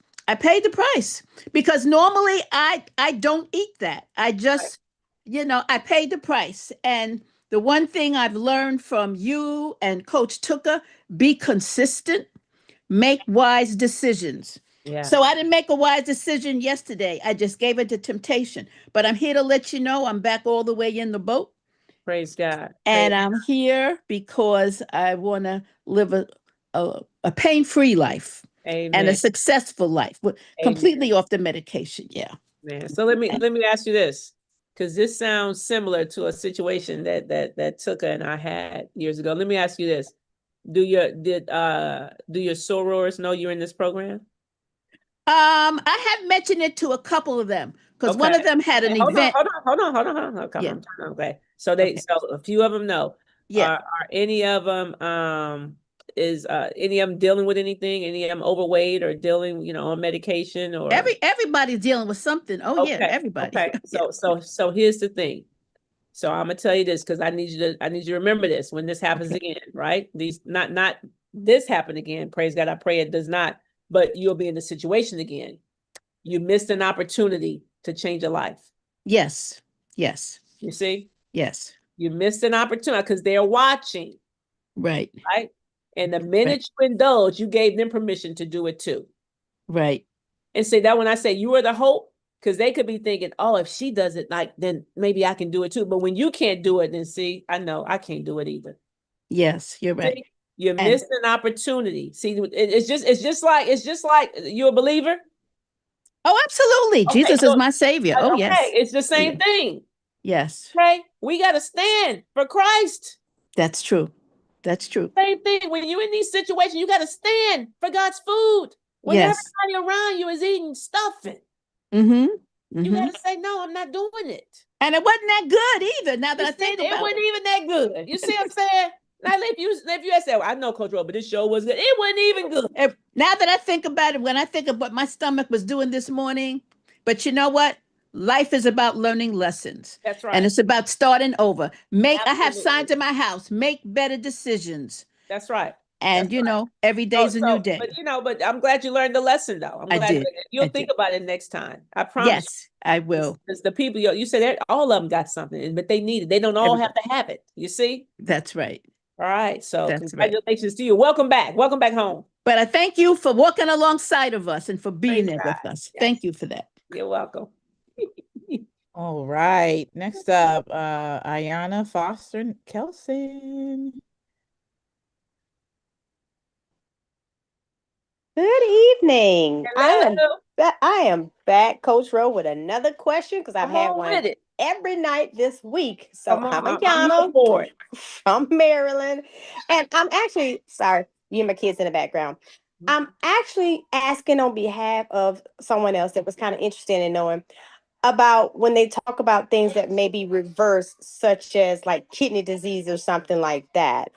Because normally I don't eat that. I just, I paid the price. And the one thing I've learned from you and Coach Tuka, be consistent, make wise decisions. Yeah. So I didn't make a wise decision yesterday. I just gave it to temptation. But I'm here to let you know I'm back all the way in the boat. Praise God. And I'm here because I want to live a pain-free life. Amen. And a successful life, completely off the medication. Yeah. Man. So let me ask you this, because this sounds similar to a situation that Tuka and I had years ago. Let me ask you this: do your sorors know you're in this program? I have mentioned it to a couple of them because one of them had an event. Hold on. Come on. Okay. So so a few of them know. Yeah. Are any of them is any of them dealing with anything? Any of them overweight or dealing, on medication or everybody's dealing with something. Oh okay. yeah, everybody. Okay. So here's the thing. So I'm gonna tell you this because I need you to remember this when this happens again, right? These not this happen again. Praise God. I pray it does not, but you'll be in the situation again. You missed an opportunity to change your life. Yes. You see? Yes. You missed an opportunity because they're watching. Right. Right. And the minute you indulge, you gave them permission to do it too. Right. And say that when I say you are the hope, because they could be thinking, oh, if she does it, then maybe I can do it too. But when you can't do it, then see, I know I can't do it either. Yes, you're right. See? You missed an opportunity. See, it's just like you're a believer. Oh, absolutely. Okay, Jesus is my savior. Oh, okay, yes. it's the same thing. Yes, Okay, we got to stand for Christ. that's true. That's true. Same thing. When you're in these situations, you got to stand for God's food. When Yes. everybody around you is eating stuffing, Mm-hmm. you Mm-hmm. got to say, no, I'm not doing it. And it wasn't that good either. Now that I think It about wasn't it. even that good. You see what I'm saying? Now, if you had said, well, I know Coach Rowe, but this show was good. It wasn't even good. Now that I think about it, when I think of what my stomach was doing this morning, but you know what? Life is about learning lessons. That's right. And it's about starting over. I have Absolutely. signs in my house. Make better decisions. That's right. And That's right. every day's a new day. But I'm glad you learned the lesson, though. I'm I glad did. you'll I think did. about it next time. I promise. Yes, I will. Because the people you said all of them got something, but they need it. They don't all have to have it. You see? That's right. All right. So That's right. congratulations to you. Welcome back. Welcome back home. But I thank you for walking alongside of us and for being Praise there God. with us. Yes. Thank you for that. You're welcome. All right. Next up, Ayanna Foster Kelson. Good evening. Hello. I am back, Coach Rowe, with another question because I've Come had on one with it. every night this week. So Come on. I'm I'm Ayanna here for it. from Maryland, and I'm actually sorry, you and my kids in the background. I'm actually asking on behalf of someone else that was kind of interested in knowing about when they talk about things that may be reversed, such as like kidney disease or something like that.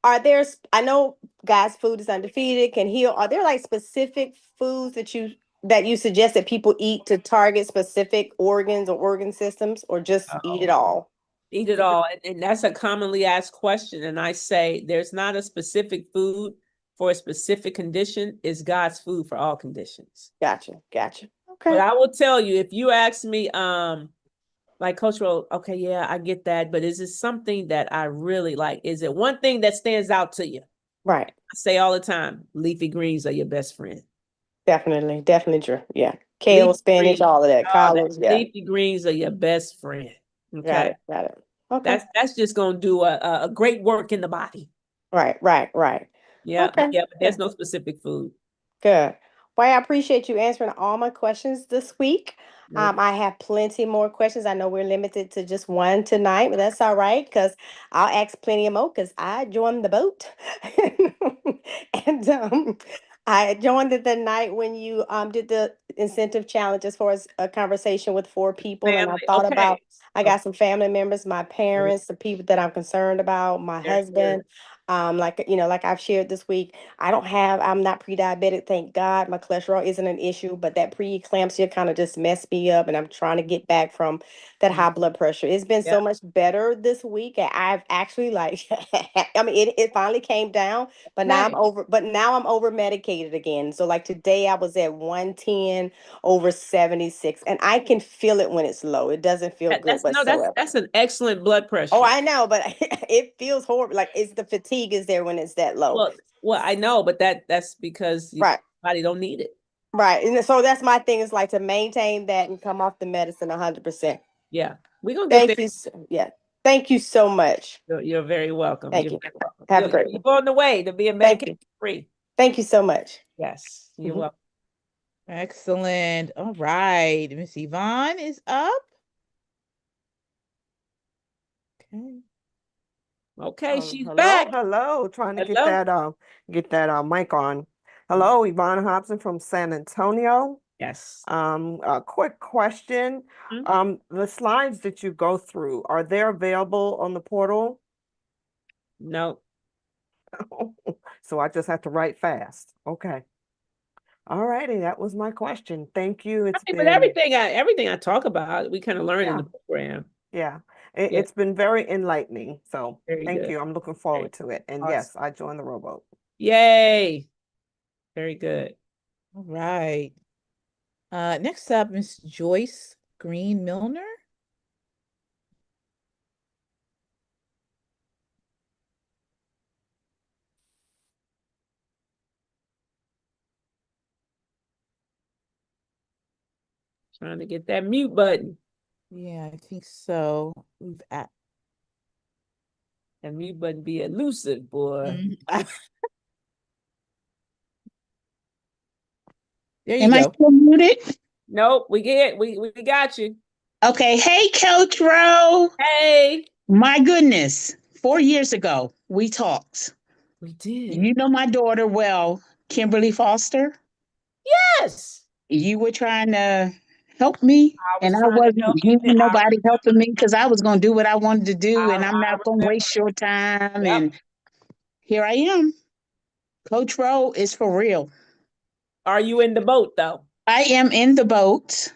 I know God's food is undefeated, can heal. Are there like specific foods that you suggest that people eat to target specific organs or organ systems, or just eat it all? Eat it all. And that's a commonly asked question. And I say there's not a specific food for a specific condition. It's God's food for all conditions. Gotcha. Okay. But I will tell you, if you ask me, like Coach Rowe, okay, yeah, I get that. But is it something that I really like? Is it one thing that stands out to you? Right. I say all the time, leafy greens are your best friend. Definitely true. Yeah. Kale, Leafy spinach, greens, all of that. Collards, yeah. Leafy greens are your best friend. Okay. Got it. Okay. That's just gonna do a great work in the body. Right. Yeah, Okay. yeah, but there's no specific food. Good. Well, I appreciate you answering all my questions this week. Nope. I have plenty more questions. I know we're limited to just one tonight, but that's all right because I'll ask plenty of more because I joined the boat. And I joined it the night when you did the incentive challenge as far as a conversation with 4 people. And I Family, thought okay. about, I got some family members, my parents, the people that I'm concerned about, my Very husband. Like I've shared this week, I'm not pre-diabetic, thank God. My cholesterol isn't an issue, but that preeclampsia kind of just messed me up, and I'm trying to get back from that high blood pressure. It's been so much better this week. And I've actually I mean, it finally came down, but now I'm over medicated again. So like today I was at 110 over 76, and I can feel it when it's low. It doesn't feel good whatsoever. That's an excellent blood pressure. Oh, I know, but it feels horrible. Like it's the fatigue is there when it's that low. Well, I know, but that's because your body don't need it. Right. And so that's my thing, is like to maintain that and come off the medicine 100%. Yeah. We're gonna get there. Thank you so much. You're very welcome. Thank you. Have a great You're on the way to being medication free. Thank you so much. Yes. You're welcome. Excellent. All right. Miss Yvonne is up. Okay, she's back. Hello, trying to get that mic on. Hello, Yvonne Hobson from San Antonio. Yes. A quick question. The slides that you go through, are they available on the portal? No. So I just have to write fast. Okay. All righty, that was my question. Thank you. But everything I talk about, we kind of learn in the program. Yeah. It's been very enlightening. So thank good. you. I'm looking forward to it. And yes, I joined the rowboat. Yay. Very good. All right. Next up, Miss Joyce Green Milner. Trying to get that mute button. Yeah, I think so. That mute button be elusive, boy. There you Am go. I still muted? Nope, we got you. Okay. Hey, Coach Rowe. Hey. My goodness. 4 years ago, we talked. We did. You know my daughter well, Kimberly Foster. Yes. You were trying to help me, and I wasn't getting nobody helping me because I was going to do what I wanted to do, and I'm not going to waste your time. Yep. And here I am. Coach Rowe is for real. Are you in the boat though? I am in the boat.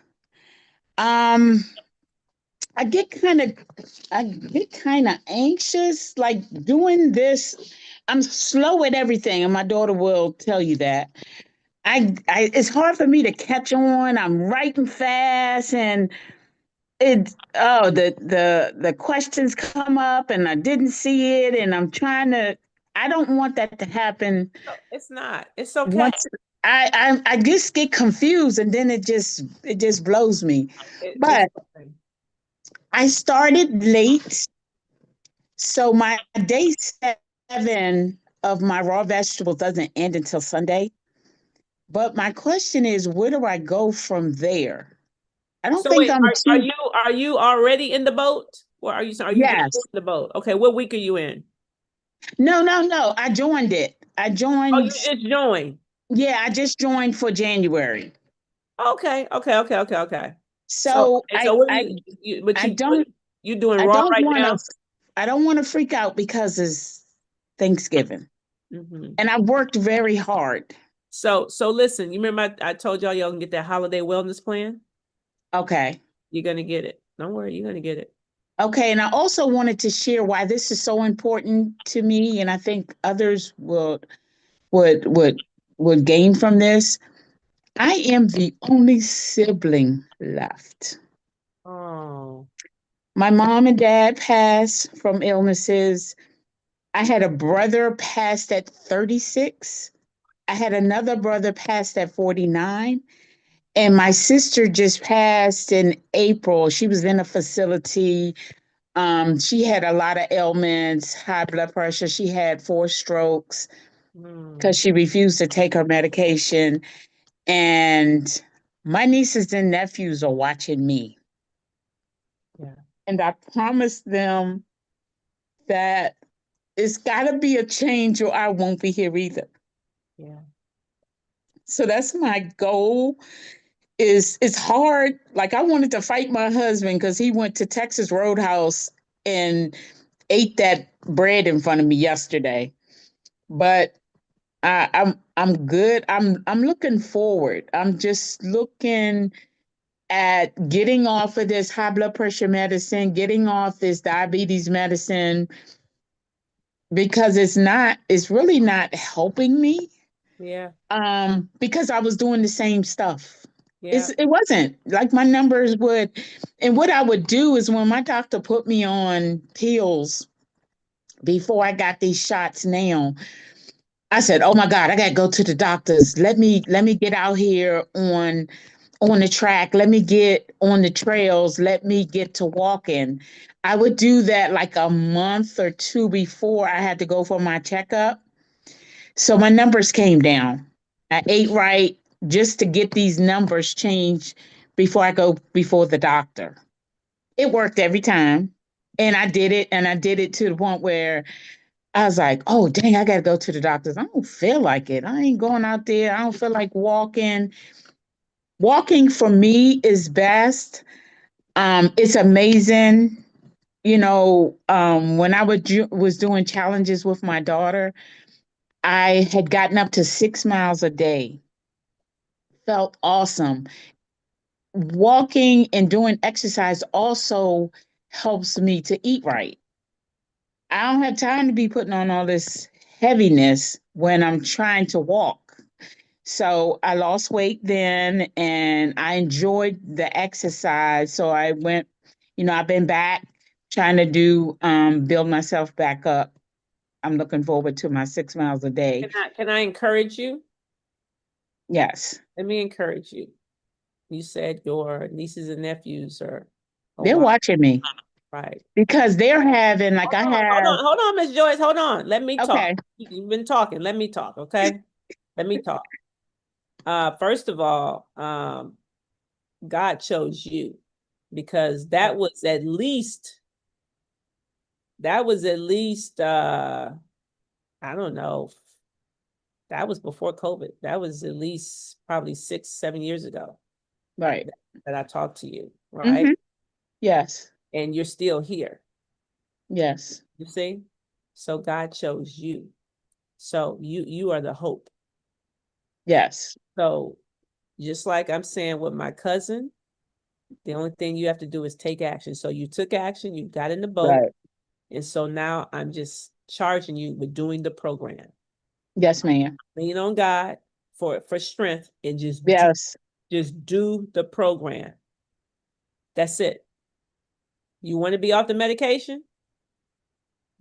I get kind of anxious, like doing this. I'm slow at everything, and my daughter will tell you that. It's hard for me to catch on. I'm writing fast, and the questions come up, and I didn't see it, and I'm trying to. I don't want that to happen. No, it's not. It's okay. Once I just get confused, and then it just blows me. But I started late, so my day 7 of my raw vegetables doesn't end until Sunday. But my question is, where do I go from there? I don't think wait, I'm too. Are you already in the boat? Or are you Yes. just in the boat? Okay, what week are you in? No. I joined it. I joined. Oh, you just joined. Yeah, I just joined for January. Okay. So you doing raw right now? I don't want to freak out because it's Thanksgiving. Mm-hmm. And I worked very hard. So listen, you remember I told y'all can get that holiday wellness plan? Okay. You're gonna get it. Don't worry, you're gonna get it. Okay, and I also wanted to share why this is so important to me, and I think others would gain from this. I am the only sibling left. Oh. My mom and dad passed from illnesses. I had a brother passed at 36. I had another brother passed at 49. And my sister just passed in April. She was in a facility. She had a lot of ailments, high blood pressure. She had 4 strokes because she refused to take her medication. And my nieces and nephews are watching me. Yeah. And I promised them that it's got to be a change or I won't be here either. Yeah. So that's my goal. It's hard. Like I wanted to fight my husband because he went to Texas Roadhouse and ate that bread in front of me yesterday. But I'm good. I'm looking forward. I'm just looking at getting off of this high blood pressure medicine, getting off this diabetes medicine, because it's really not helping me. Yeah. Because I was doing the same stuff. Yeah. It wasn't like my numbers would, and what I would do is when my doctor put me on pills before I got these shots now, I said, "Oh my God, I gotta go to the doctors. Let me get out here on the track. Let me get on the trails. Let me get to walking." I would do that like a month or 2 before I had to go for my checkup. So my numbers came down. I ate right just to get these numbers changed before I go before the doctor. It worked every time. And I did it. And I did it to the point where I was like, oh, dang, I got to go to the doctors. I don't feel like it. I ain't going out there. I don't feel like walking. Walking for me is best. It's amazing. When I was doing challenges with my daughter, I had gotten up to 6 miles a day. Felt awesome. Walking and doing exercise also helps me to eat right. I don't have time to be putting on all this heaviness when I'm trying to walk. So I lost weight then and I enjoyed the exercise. So I went, I've been back trying to build myself back up. I'm looking forward to my 6 miles a day. Can I encourage you? Yes. Let me encourage you. You said your nieces and nephews they're watching me. Right. Because they're having Hold on, Miss Joyce. Hold on. Let me talk. Okay. You've been talking. Let me talk. Okay. Let me talk. First of all, God chose you. because that was at least I don't know. That was before COVID. That was at least probably 6-7 years ago Right. that I talked to you, right? Mhm. Yes. And you're still here. Yes. You see? So God chose you. So you are the hope. Yes. So just like I'm saying with my cousin, the only thing you have to do is take action. So you took action, you got in the boat. Right. And so now I'm just charging you with doing the program. Yes, ma'am. Lean on God for strength and just Yes. just do the program. That's it. You want to be off the medication?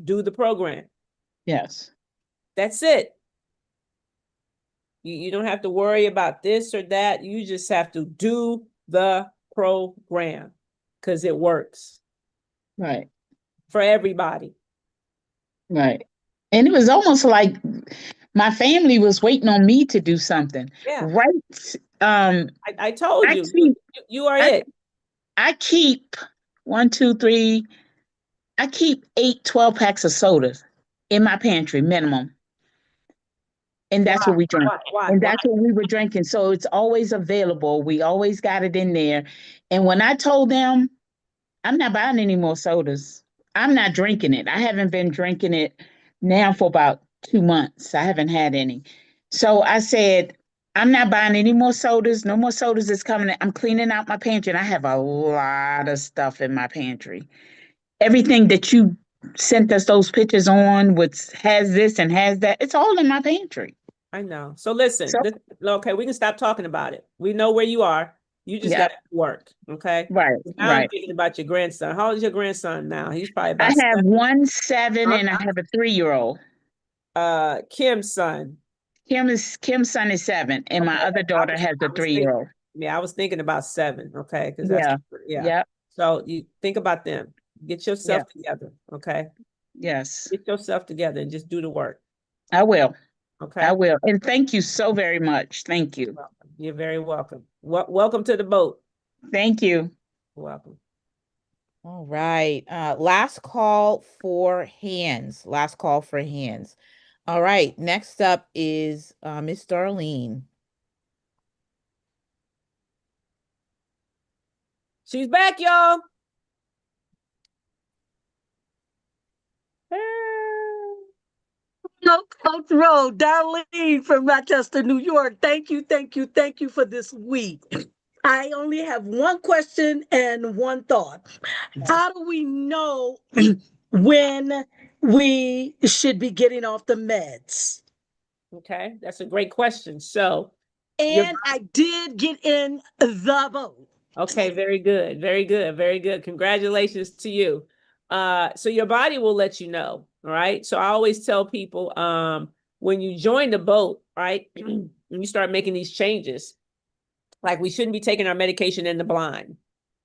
Do the program. Yes. That's it. You don't have to worry about this or that. You just have to do the program because it works Right. for everybody. Right. And it was almost like my family was waiting on me to do something. Yeah. Right. I told I you, keep- you are I- it. I keep 1, 2, 3. I keep 8, 12 packs of sodas in my pantry minimum. And that's what we drink. Why? And that's what we were drinking. So it's always available. We always got it in there. And when I told them, I'm not buying any more sodas, I'm not drinking it. I haven't been drinking it now for about 2 months. I haven't had any. So I said, I'm not buying any more sodas. No more sodas is coming. I'm cleaning out my pantry. And I have a lot of stuff in my pantry. Everything that you sent us those pictures on, which has this and has that, it's all in my pantry. I know. So listen, So- okay, we can stop talking about it. We know where you are. You just Yep. got to work, okay? Right, Now I'm right. thinking about your grandson. How old is your grandson now? He's probably I about have 7. 1 7 and I have a 3-year-old. Kim's son. Kim's son is 7, and my Okay, other daughter has a 3-year-old. Yeah, I was thinking about 7, okay? Because Yeah. yeah. Yep. So you think about them. Get yourself together, okay? Yes, Get yourself together and just do the work, I will. okay? I will. And thank you so very much. Thank you. You're very welcome. Welcome to the boat. Thank you. You're welcome. All right. Last call for hands. Last call for hands. All right. Next up is Miss Darlene. She's back, y'all. Hello, Coach Rowe, Darlene from Rochester, New York. Thank you for this week. I only have one question and one thought. How do we know when we should be getting off the meds? Okay, that's a great question. So, And I did get in the boat. okay, very good, very good, very good. Congratulations to you. So your body will let you know, right? So I always tell people, when you join the boat, right, when you start making these changes, like we shouldn't be taking our medication in the blind,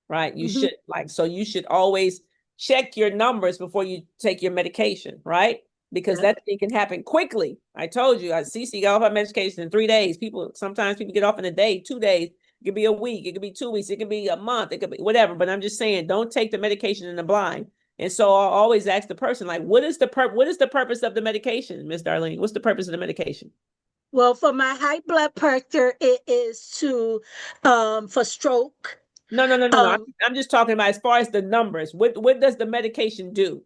right? You should so you should always check your numbers before you take your medication, right? Because that thing can happen quickly. I told you, Cece got off her medication in 3 days. Sometimes people get off in a day, 2 days. It could be a week. It could be 2 weeks. It could be a month. It could be whatever. But I'm just saying, don't take the medication in the blind. And so I always ask the person, like, what is the purpose of the medication, Miss Darlene? What's the purpose of the medication? Well, for my high blood pressure, it is for stroke. No. I'm just talking about as far as the numbers. What does the medication do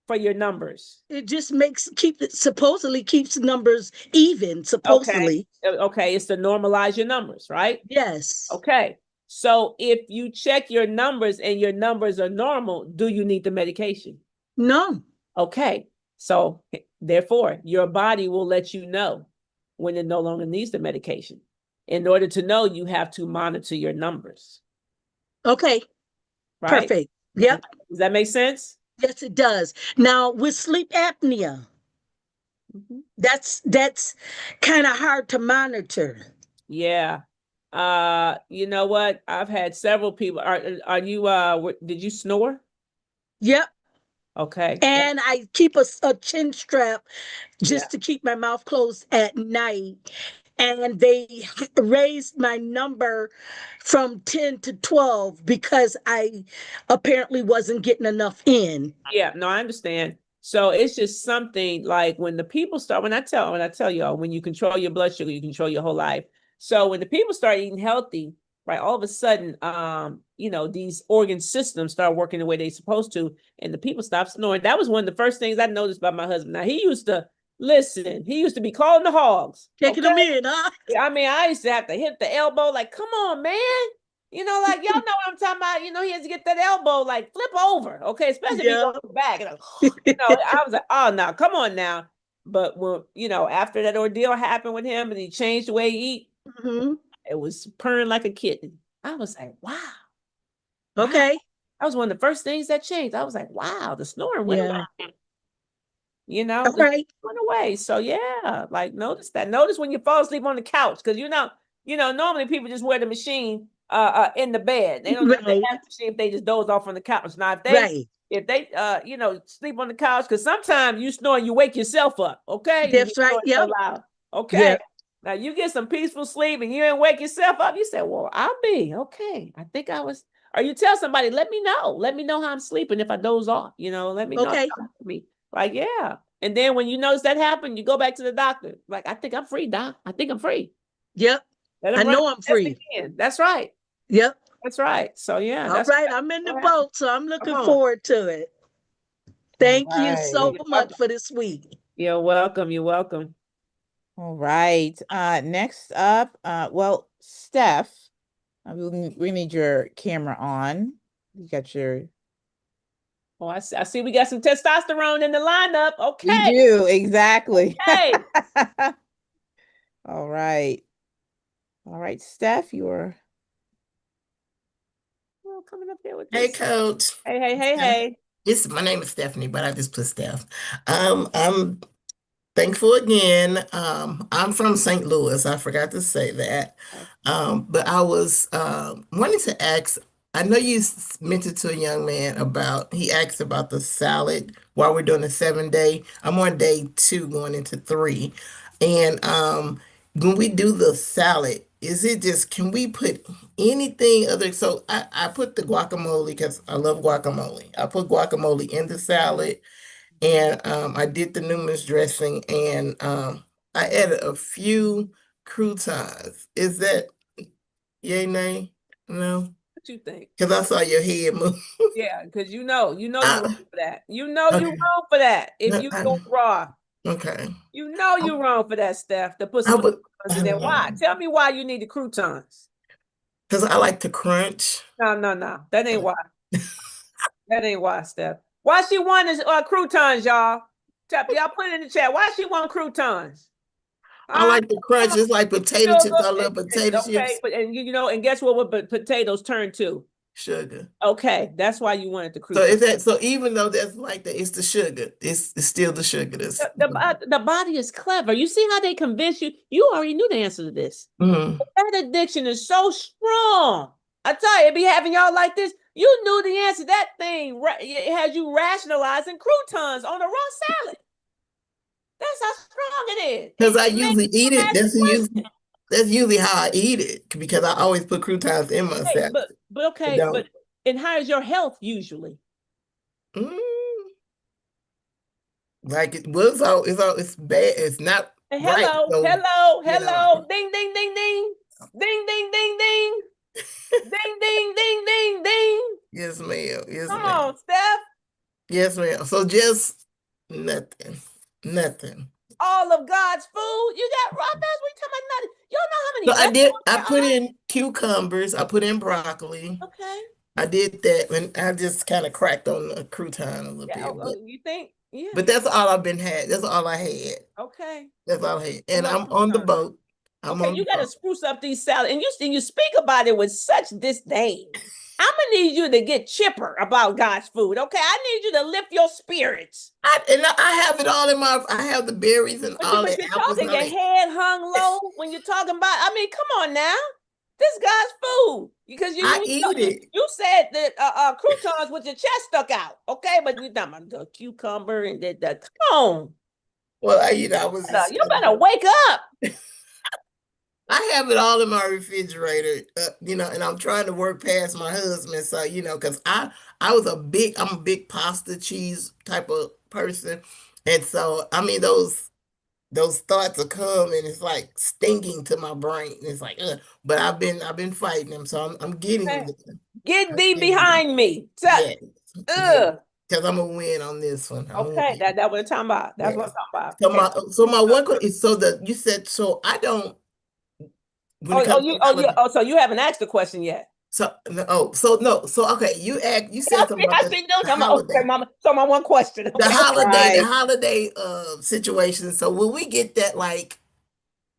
for your numbers? It just supposedly keeps numbers even, supposedly. Okay, it's to normalize your numbers, right? Yes. Okay. So if you check your numbers and your numbers are normal, do you need the medication? No. Okay. So therefore, your body will let you know when it no longer needs the medication. In order to know, you have to monitor your numbers. Okay. Right? Perfect. Yep. Does that make sense? Yes, it does. Now with sleep apnea, that's kind of hard to monitor. Yeah. You know what? I've had several people. Are you did you snore? Yep. Okay. And I keep a chin strap just to keep my mouth closed at night. and they raised my number from 10 to 12 because I apparently wasn't getting enough in. Yeah, no, I understand. So it's just something like when the people start, when I tell y'all, when you control your blood sugar, you control your whole life. So when the people start eating healthy, right, all of a sudden, these organ systems start working the way they're supposed to, and the people stop snoring. That was one of the first things I noticed about my husband. Now, he used to be calling the hogs. Taking them in, huh? I mean, I used to have to hit the elbow, like, come on, man. Like, y'all know what I'm talking about. He has to get that elbow, like, flip over, okay? Especially if he goes back. I was like, oh, no, come on now. But when, after that ordeal happened with him and he changed the way he eat, it was purring like a kitten. I was like, wow. Okay. That was one of the first things that changed. I was like, wow, the snoring went away. Right. Went away. So yeah, like notice that. Notice when you fall asleep on the couch, because normally people just wear the machine in the bed. They don't have the machine if they just doze off on the couch. Now if they sleep on the couch, because sometimes you snore and you wake yourself up. Okay. That's right. Yeah. So okay. Yep. Now you get some peaceful sleep and you didn't wake yourself up. You say, well, I'll be okay. I think I was. Or you tell somebody, let me know how I'm sleeping if I doze off. Let me know. Okay. Like, yeah. And then when you notice that happen, you go back to the doctor. Like, I think I'm free, doc. I think I'm free. Yep. I know I'm free. That's right. Yep. That's right. So yeah. All right. I'm in the boat, so I'm looking forward to it. Thank you so much for this week. You're welcome. You're welcome. All right. Next up, Steph, we need your camera on. You got your. Oh, I see. We got some testosterone in the lineup. Okay. We do, exactly. Okay. All right. All right, Steph, you're coming up here with Hey, this. Coach. Hey. My name is Stephanie, but I just put Steph. I'm thankful again. I'm from St. Louis. I forgot to say that. But I was wanting to ask, I know you mentioned to a young man he asked about the salad while we're doing the 7-day. I'm on day 2 going into 3. And when we do the salad, can we put anything other? So I put the guacamole because I love guacamole. I put guacamole in the salad, and I did the Newman's dressing, and I added a few croutons. Is that yay, nay? No? What you think? Because I saw your head move. Yeah, because you're wrong for that. You're wrong for that if you go raw. Okay. You're wrong for that, Steph, to put some croutons in there. Why? Tell me why you need the croutons. Because I like to crunch. No. That ain't why. That ain't why, Steph. Why she wanted croutons, y'all? Y'all put it in the chat. Why she want croutons? I like the crunch. It's like potato chips. I love potato chips. And guess what potatoes turn to? Sugar. Okay, that's why you wanted the croutons. So is that so? Even though that's like that, it's the sugar. It's still the sugar. The body is clever. You see how they convince you? You already knew the answer to this. Mm-hmm. That addiction is so strong. I tell you, it be having y'all like this. You knew the answer. That thing it has you rationalizing croutons on a raw salad. That's how strong it is. Because I usually eat it. That's usually how I eat it, because I always put croutons in my salad. But and how is your health usually? Like it's bad. It's not. Hello. Ding, ding, ding, ding. Ding, ding, ding, ding. Ding, ding, ding, ding, ding. Yes, ma'am. Yes, Come ma'am. on, Steph. Yes, ma'am. So just nothing. All of God's food. You got raw vegetables. We talking about nothing. You don't know how many. I put in cucumbers. I put in broccoli. Okay. I did that, and I just kind of cracked on the crouton a little bit. You think? Yeah. But that's all That's all I had. Okay. That's all I had. And I'm on the boat. You got to spruce up these salads, and you speak about it with such disdain. I'm gonna need you to get chipper about God's food, okay? I need you to lift your spirits. I have it all in I have the berries and all that. You're talking your head hung low when you're talking about. I mean, come on now, this God's food, because I eat it. You said that croutons with your chest stuck out, okay? But you're talking about the cucumber and the come on. Well, I was. You better wake up. I have it all in my refrigerator, you know, and I'm trying to work past my husband. So, you know, because I'm a big pasta cheese type of person. And so, I mean, those thoughts will come and it's like stinging to my brain. It's like, ugh. But I've been fighting them. So I'm getting Okay. them. Get thee behind me. Yeah. Ugh. Because I'm gonna win on this one. Okay, that's what I'm talking about. That's what I'm talking about. So my one question is, so that you said, so I don't, when it comes to holiday- so you haven't asked the question yet. So okay, you said something about the holiday. Okay, mama. So my one question. The holiday situation. So will we get that like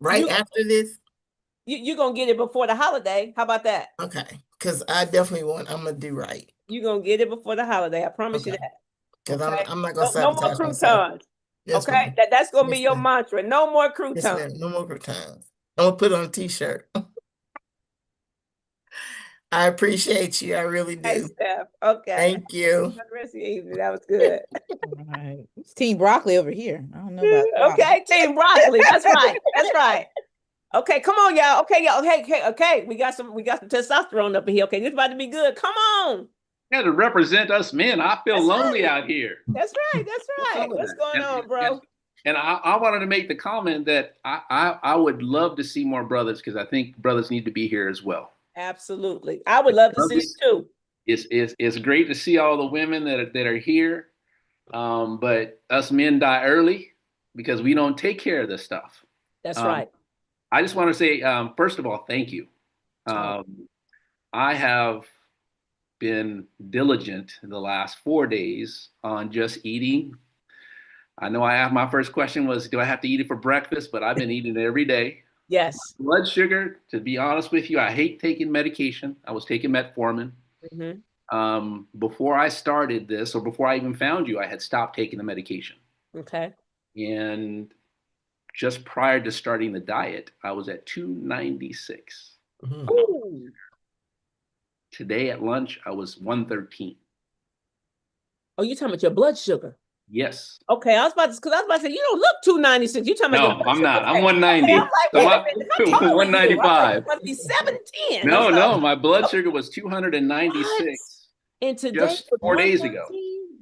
after this? You're gonna get it before the holiday. How about that? Okay, because I definitely I'm gonna do right. You're gonna get it before the holiday. I promise you that. Because I'm not gonna no more croutons. Yes, okay, that's gonna be your mantra. No more croutons. Yes, no more croutons. I'm gonna put it on a t-shirt. I appreciate you. I really do. Hey, Steph. Okay. Thank you. Have the rest of your evening. That was good. All right. It's Team Broccoli over here. I don't know about that. Okay, Team Broccoli. That's right. That's right. Okay, come on, y'all. Okay, y'all. Okay. We got some testosterone up in here. Okay, this is about to be good. Come on. Yeah, to represent us men. I feel lonely out here. That's right. That's right. What's going on, bro? And I wanted to make the comment that I would love to see more brothers, because I think brothers need to be here as well. Absolutely. I would love to see it too. It's great to see all the women that are here. But us men die early because we don't take care of this stuff. That's right. I just want to say, first of all, thank you. I have been diligent the last 4 days on just eating. I know my first question was, do I have to eat it for breakfast? But I've been eating it every day. Yes. Blood sugar, to be honest with you, I hate taking medication. I was taking metformin. Mm-hmm. Before I started this, or before I even found you, I had stopped taking the medication. Okay. And just prior to starting the diet, I was at 296. Ooh. Today at lunch, I was 113. Oh, you talking about your blood sugar? Yes. Okay, I was about to say, you don't look 296. You talking about? No, I'm not. I'm 190. Okay, I'm like, wait a minute, 195. Must be 710. No, my blood sugar was 296. And today, just 4 days ago.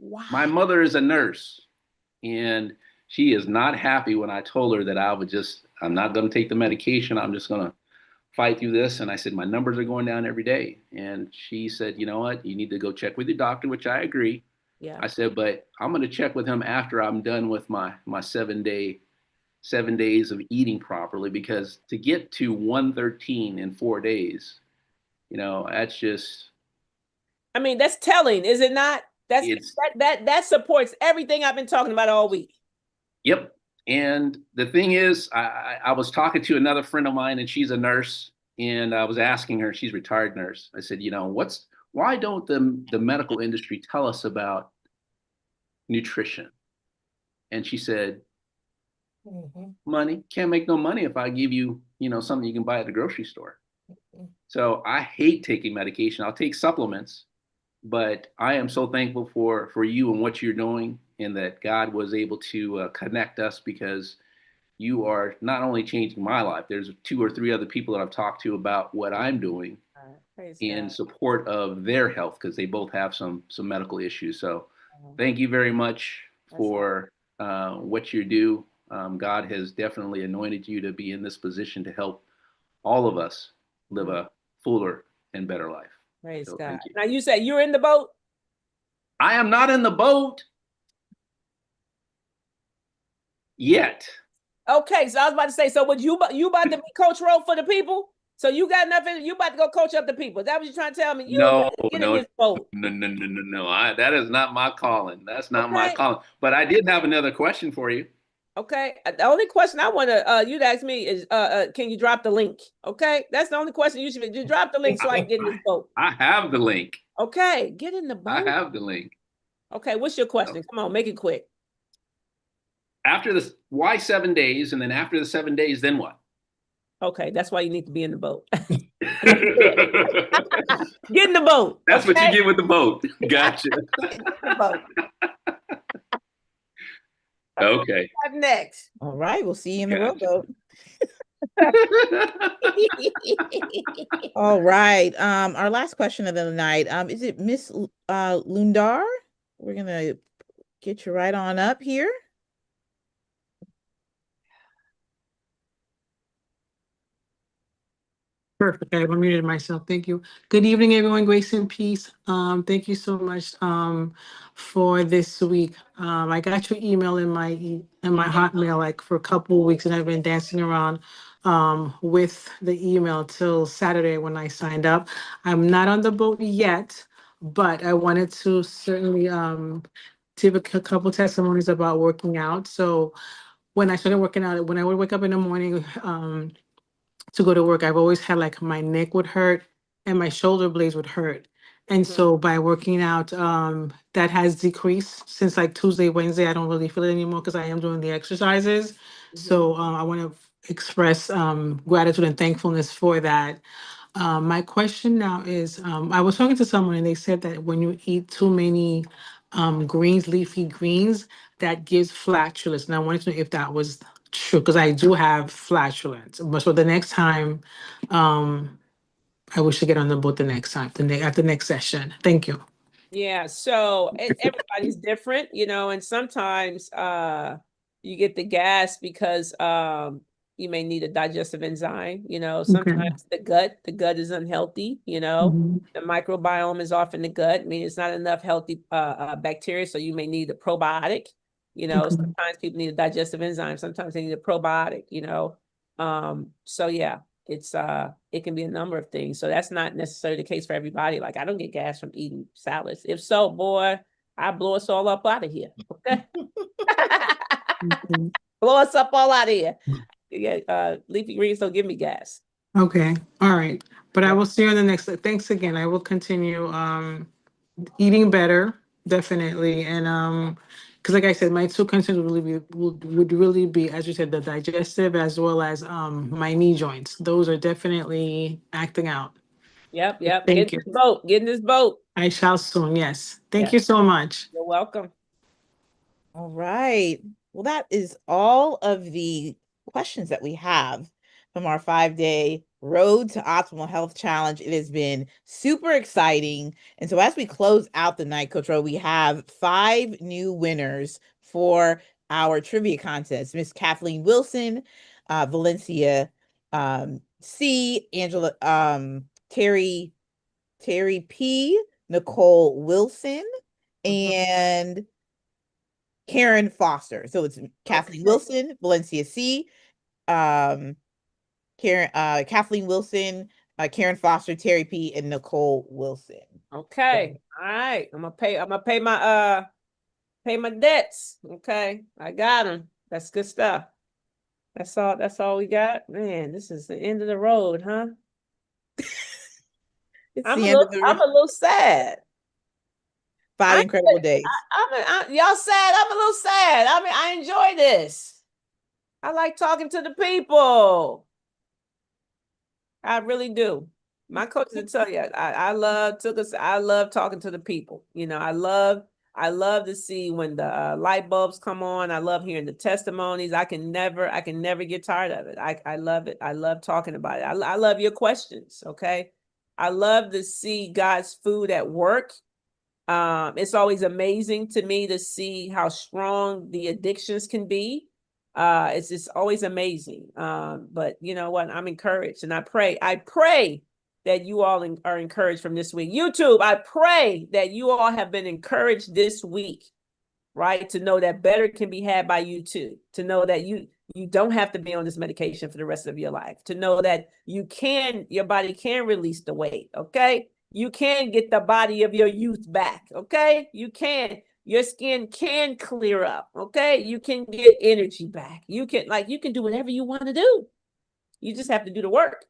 Wow. My mother is a nurse, and she is not happy when I told her that I'm not going to take the medication. I'm just going to fight through this. And I said, my numbers are going down every day. And she said, you know what? You need to go check with your doctor, which I agree. Yeah. I said, but I'm going to check with him after I'm done with my 7 days of eating properly, because to get to 113 in 4 days, that's just. I mean, that's telling, is it not? That supports everything I've been talking about all week. Yep. And the thing is, I was talking to another friend of mine, and she's a nurse, and I was asking her, she's a retired nurse. I said, why don't the medical industry tell us about nutrition? And she said, money. Can't make no money if I give you, something you can buy at the grocery store. So I hate taking medication. I'll take supplements, but I am so thankful for you and what you're doing, and that God was able to connect us, because you are not only changing my life. There's 2 or 3 other people that I've talked to about what I'm doing in support of their health, because they both have some medical issues. So thank you very much for what you do. God has definitely anointed you to be in this position to help all of us live a fuller and better life. Praise God. Now you said you're in the boat? I am not in the boat yet. Okay, so I was about to say, so would you about to be Coach Rowe for the people? So you got nothing, you about to go coach up the people. Is that what you're trying to tell me? No. No. That is not my calling. That's not my calling. But I did have another question for you. Okay. The only question I want to you to ask me is can you drop the link? Okay. That's the only question you should drop the link so I can get in this boat. I have the link. Okay. Get in the boat. I have the link. Okay. What's your question? Come on, make it quick. After this, why 7 days? And then after the 7 days, then what? Okay, that's why you need to be in the boat. Get in the boat. That's what you get with the boat. Gotcha. Okay. Next. All right, we'll see you in the rowboat. All right. Our last question of the night. Is it Miss Lundar? We're gonna get you right on up here. Perfect. I've unmuted myself. Thank you. Good evening, everyone. Grace and peace. Thank you so much for this week. I got your email in my Hotmail like for a couple of weeks, and I've been dancing around with the email till Saturday when I signed up. I'm not on the boat yet, but I wanted to certainly give a couple testimonies about working out. So when I started working out, when I would wake up in the morning, to go to work, I've always had like my neck would hurt and my shoulder blades would hurt. And so by working out, that has decreased since like Tuesday, Wednesday. I don't really feel it anymore because I am doing the exercises. So I want to express gratitude and thankfulness for that. My question now is, I was talking to someone and they said that when you eat too many greens, leafy greens, that gives flatulence. And I wanted to know if that was true, because I do have flatulence. But so the next time, I wish to get on the boat the next time, at the next session. Thank you. Yeah, so everybody's different, you know, and sometimes you get the gas because you may need a digestive enzyme, you know. Sometimes the gut is unhealthy, you know. The microbiome is off in the gut. I mean, it's not enough healthy bacteria, so you may need a probiotic. You know, sometimes people need a digestive enzyme, sometimes they need a probiotic, you know. So yeah, it's it can be a number of things. So that's not necessarily the case for everybody. Like I don't get gas from eating salads. If so, boy, I blow us all up out of here. Okay. Blow us up all out of here. Yeah, leafy greens don't give me gas. Okay. All right. But I will see you on the next. Thanks again. I will continue eating better, definitely. And because like I said, my two concerns would really be, as you said, the digestive as well as my knee joints. Those are definitely acting out. Yep. Thank you. Get in this boat. I shall soon. Yes. Thank you so much. You're welcome. All right. Well, that is all of the questions that we have from our 5-day Road to Optimal Health Challenge. It has been super exciting. And so as we close out the night, Coach Ro, we have 5 new winners for our trivia contest. Miss Kathleen Wilson, Valencia C, Angela, Terry P, Nicole Wilson, and Karen Foster. So it's Kathleen Wilson, Valencia C, Kathleen Wilson, Karen Foster, Terry P, and Nicole Wilson. Okay. All right. I'm gonna pay my debts. Okay. I got them. That's good stuff. That's all we got. Man, this is the end of the road, huh? I'm a little sad. 5 incredible days. Y'all sad. I'm a little sad. I mean, I enjoy this. I like talking to the people. I really do. My coaches will tell you, I love talking to the people. You know, I love to see when the light bulbs come on. I love hearing the testimonies. I can never get tired of it. I love it. I love talking about it. I love your questions. Okay. I love to see God's food at work. It's always amazing to me to see how strong the addictions can be. It's just always amazing. But you know what? I'm encouraged, and I pray that you all are encouraged from this week. YouTube, I pray that you all have been encouraged this week, right? To know that better can be had by you too. To know that you don't have to be on this medication for the rest of your life. To know that your body can release the weight, okay? You can get the body of your youth back, okay? You can. Your skin can clear up, okay? You can get energy back. You can do whatever you want to do. You just have to do the work,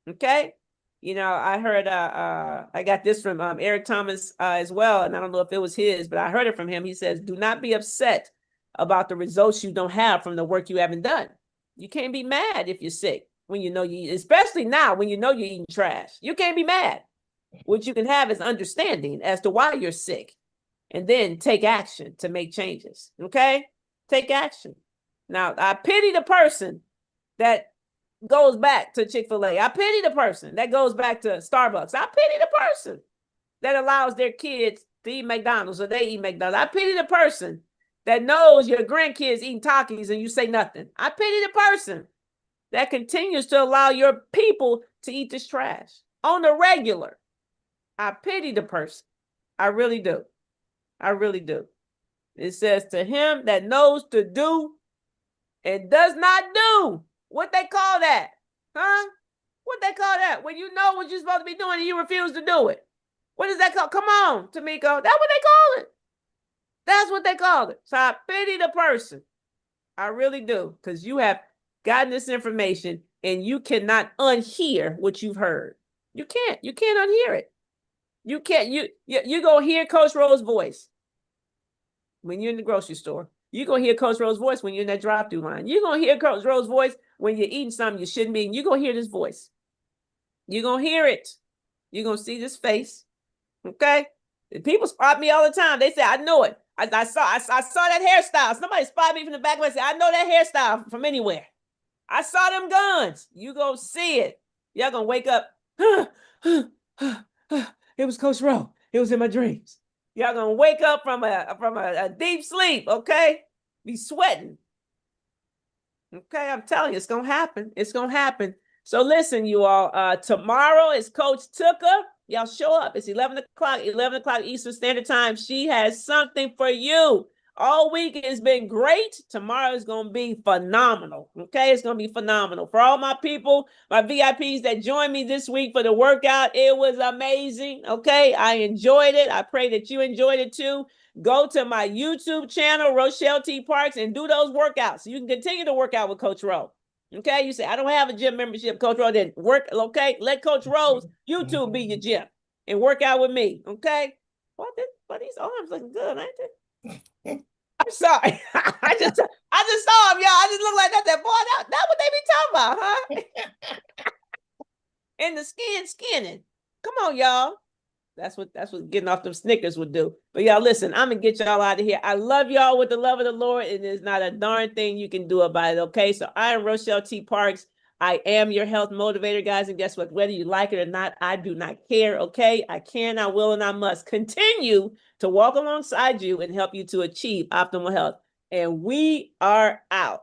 okay? You know, I heard, I got this from Eric Thomas as well, and I don't know if it was his, but I heard it from him. He says, do not be upset about the results you don't have from the work you haven't done. You can't be mad if you're sick when you know especially now when you know you're eating trash. You can't be mad. What you can have is understanding as to why you're sick, and then take action to make changes, okay? Take action. Now, I pity the person that goes back to Chick-fil-A. I pity the person that goes back to Starbucks. I pity the person that allows their kids to eat McDonald's or they eat McDonald's. I pity the person that knows your grandkids eating Takis and you say nothing. I pity the person that continues to allow your people to eat this trash on the regular. I pity the person. I really do. I really do. It says to him that knows to do and does not do. What they call that? Huh? What they call that? When you know what you're supposed to be doing and you refuse to do it. What is that called? Come on, Tamiko. That's what they call it. That's what they call it. So I pity the person. I really do. Because you have gotten this information and you cannot unhear what you've heard. You can't. You can't unhear it. You can't. You go hear Coach Rowe's voice when you're in the grocery store. You're going to hear Coach Rowe's voice when you're in that drive-through line. You're going to hear Coach Rowe's voice when you're eating something you shouldn't be. You're going to hear this voice. You're going to hear it. You're going to see this face. Okay? And people spot me all the time. They say, I know it. I saw that hairstyle. Somebody spotted me from the back and said, I know that hairstyle from anywhere. I saw them guns. You go see it. Y'all going to wake up. It was Coach Rowe. It was in my dreams. Y'all gonna wake up from a deep sleep, okay? Be sweating. Okay, I'm telling you, it's gonna happen. It's gonna happen. So listen, you all. Tomorrow is Coach Tooker. Y'all show up. It's 11 o'clock Eastern Standard Time. She has something for you. All week has been great. Tomorrow is going to be phenomenal. Okay, it's going to be phenomenal. For all my people, my VIPs that joined me this week for the workout, it was amazing. Okay, I enjoyed it. I pray that you enjoyed it too. Go to my YouTube channel, Rochelle T. Parks, and do those workouts. So you can continue to work out with Coach Rowe. Okay, you say, I don't have a gym membership, Coach Rowe. Then work, okay? Let Coach Rowe's YouTube be your gym and work out with me. Okay? But these arms looking good, ain't they? I'm sorry. I just saw him, y'all. I just look like that boy. That's what they be talking about, huh? And the skinning. Come on, y'all. That's what getting off them Snickers would do. But y'all, listen, I'm gonna get y'all out of here. I love y'all with the love of the Lord, and there's not a darn thing you can do about it. Okay, so I am Rochelle T. Parks. I am your health motivator, guys. And guess what? Whether you like it or not, I do not care. Okay, I can, I will, and I must continue to walk alongside you and help you to achieve optimal health. And we are out.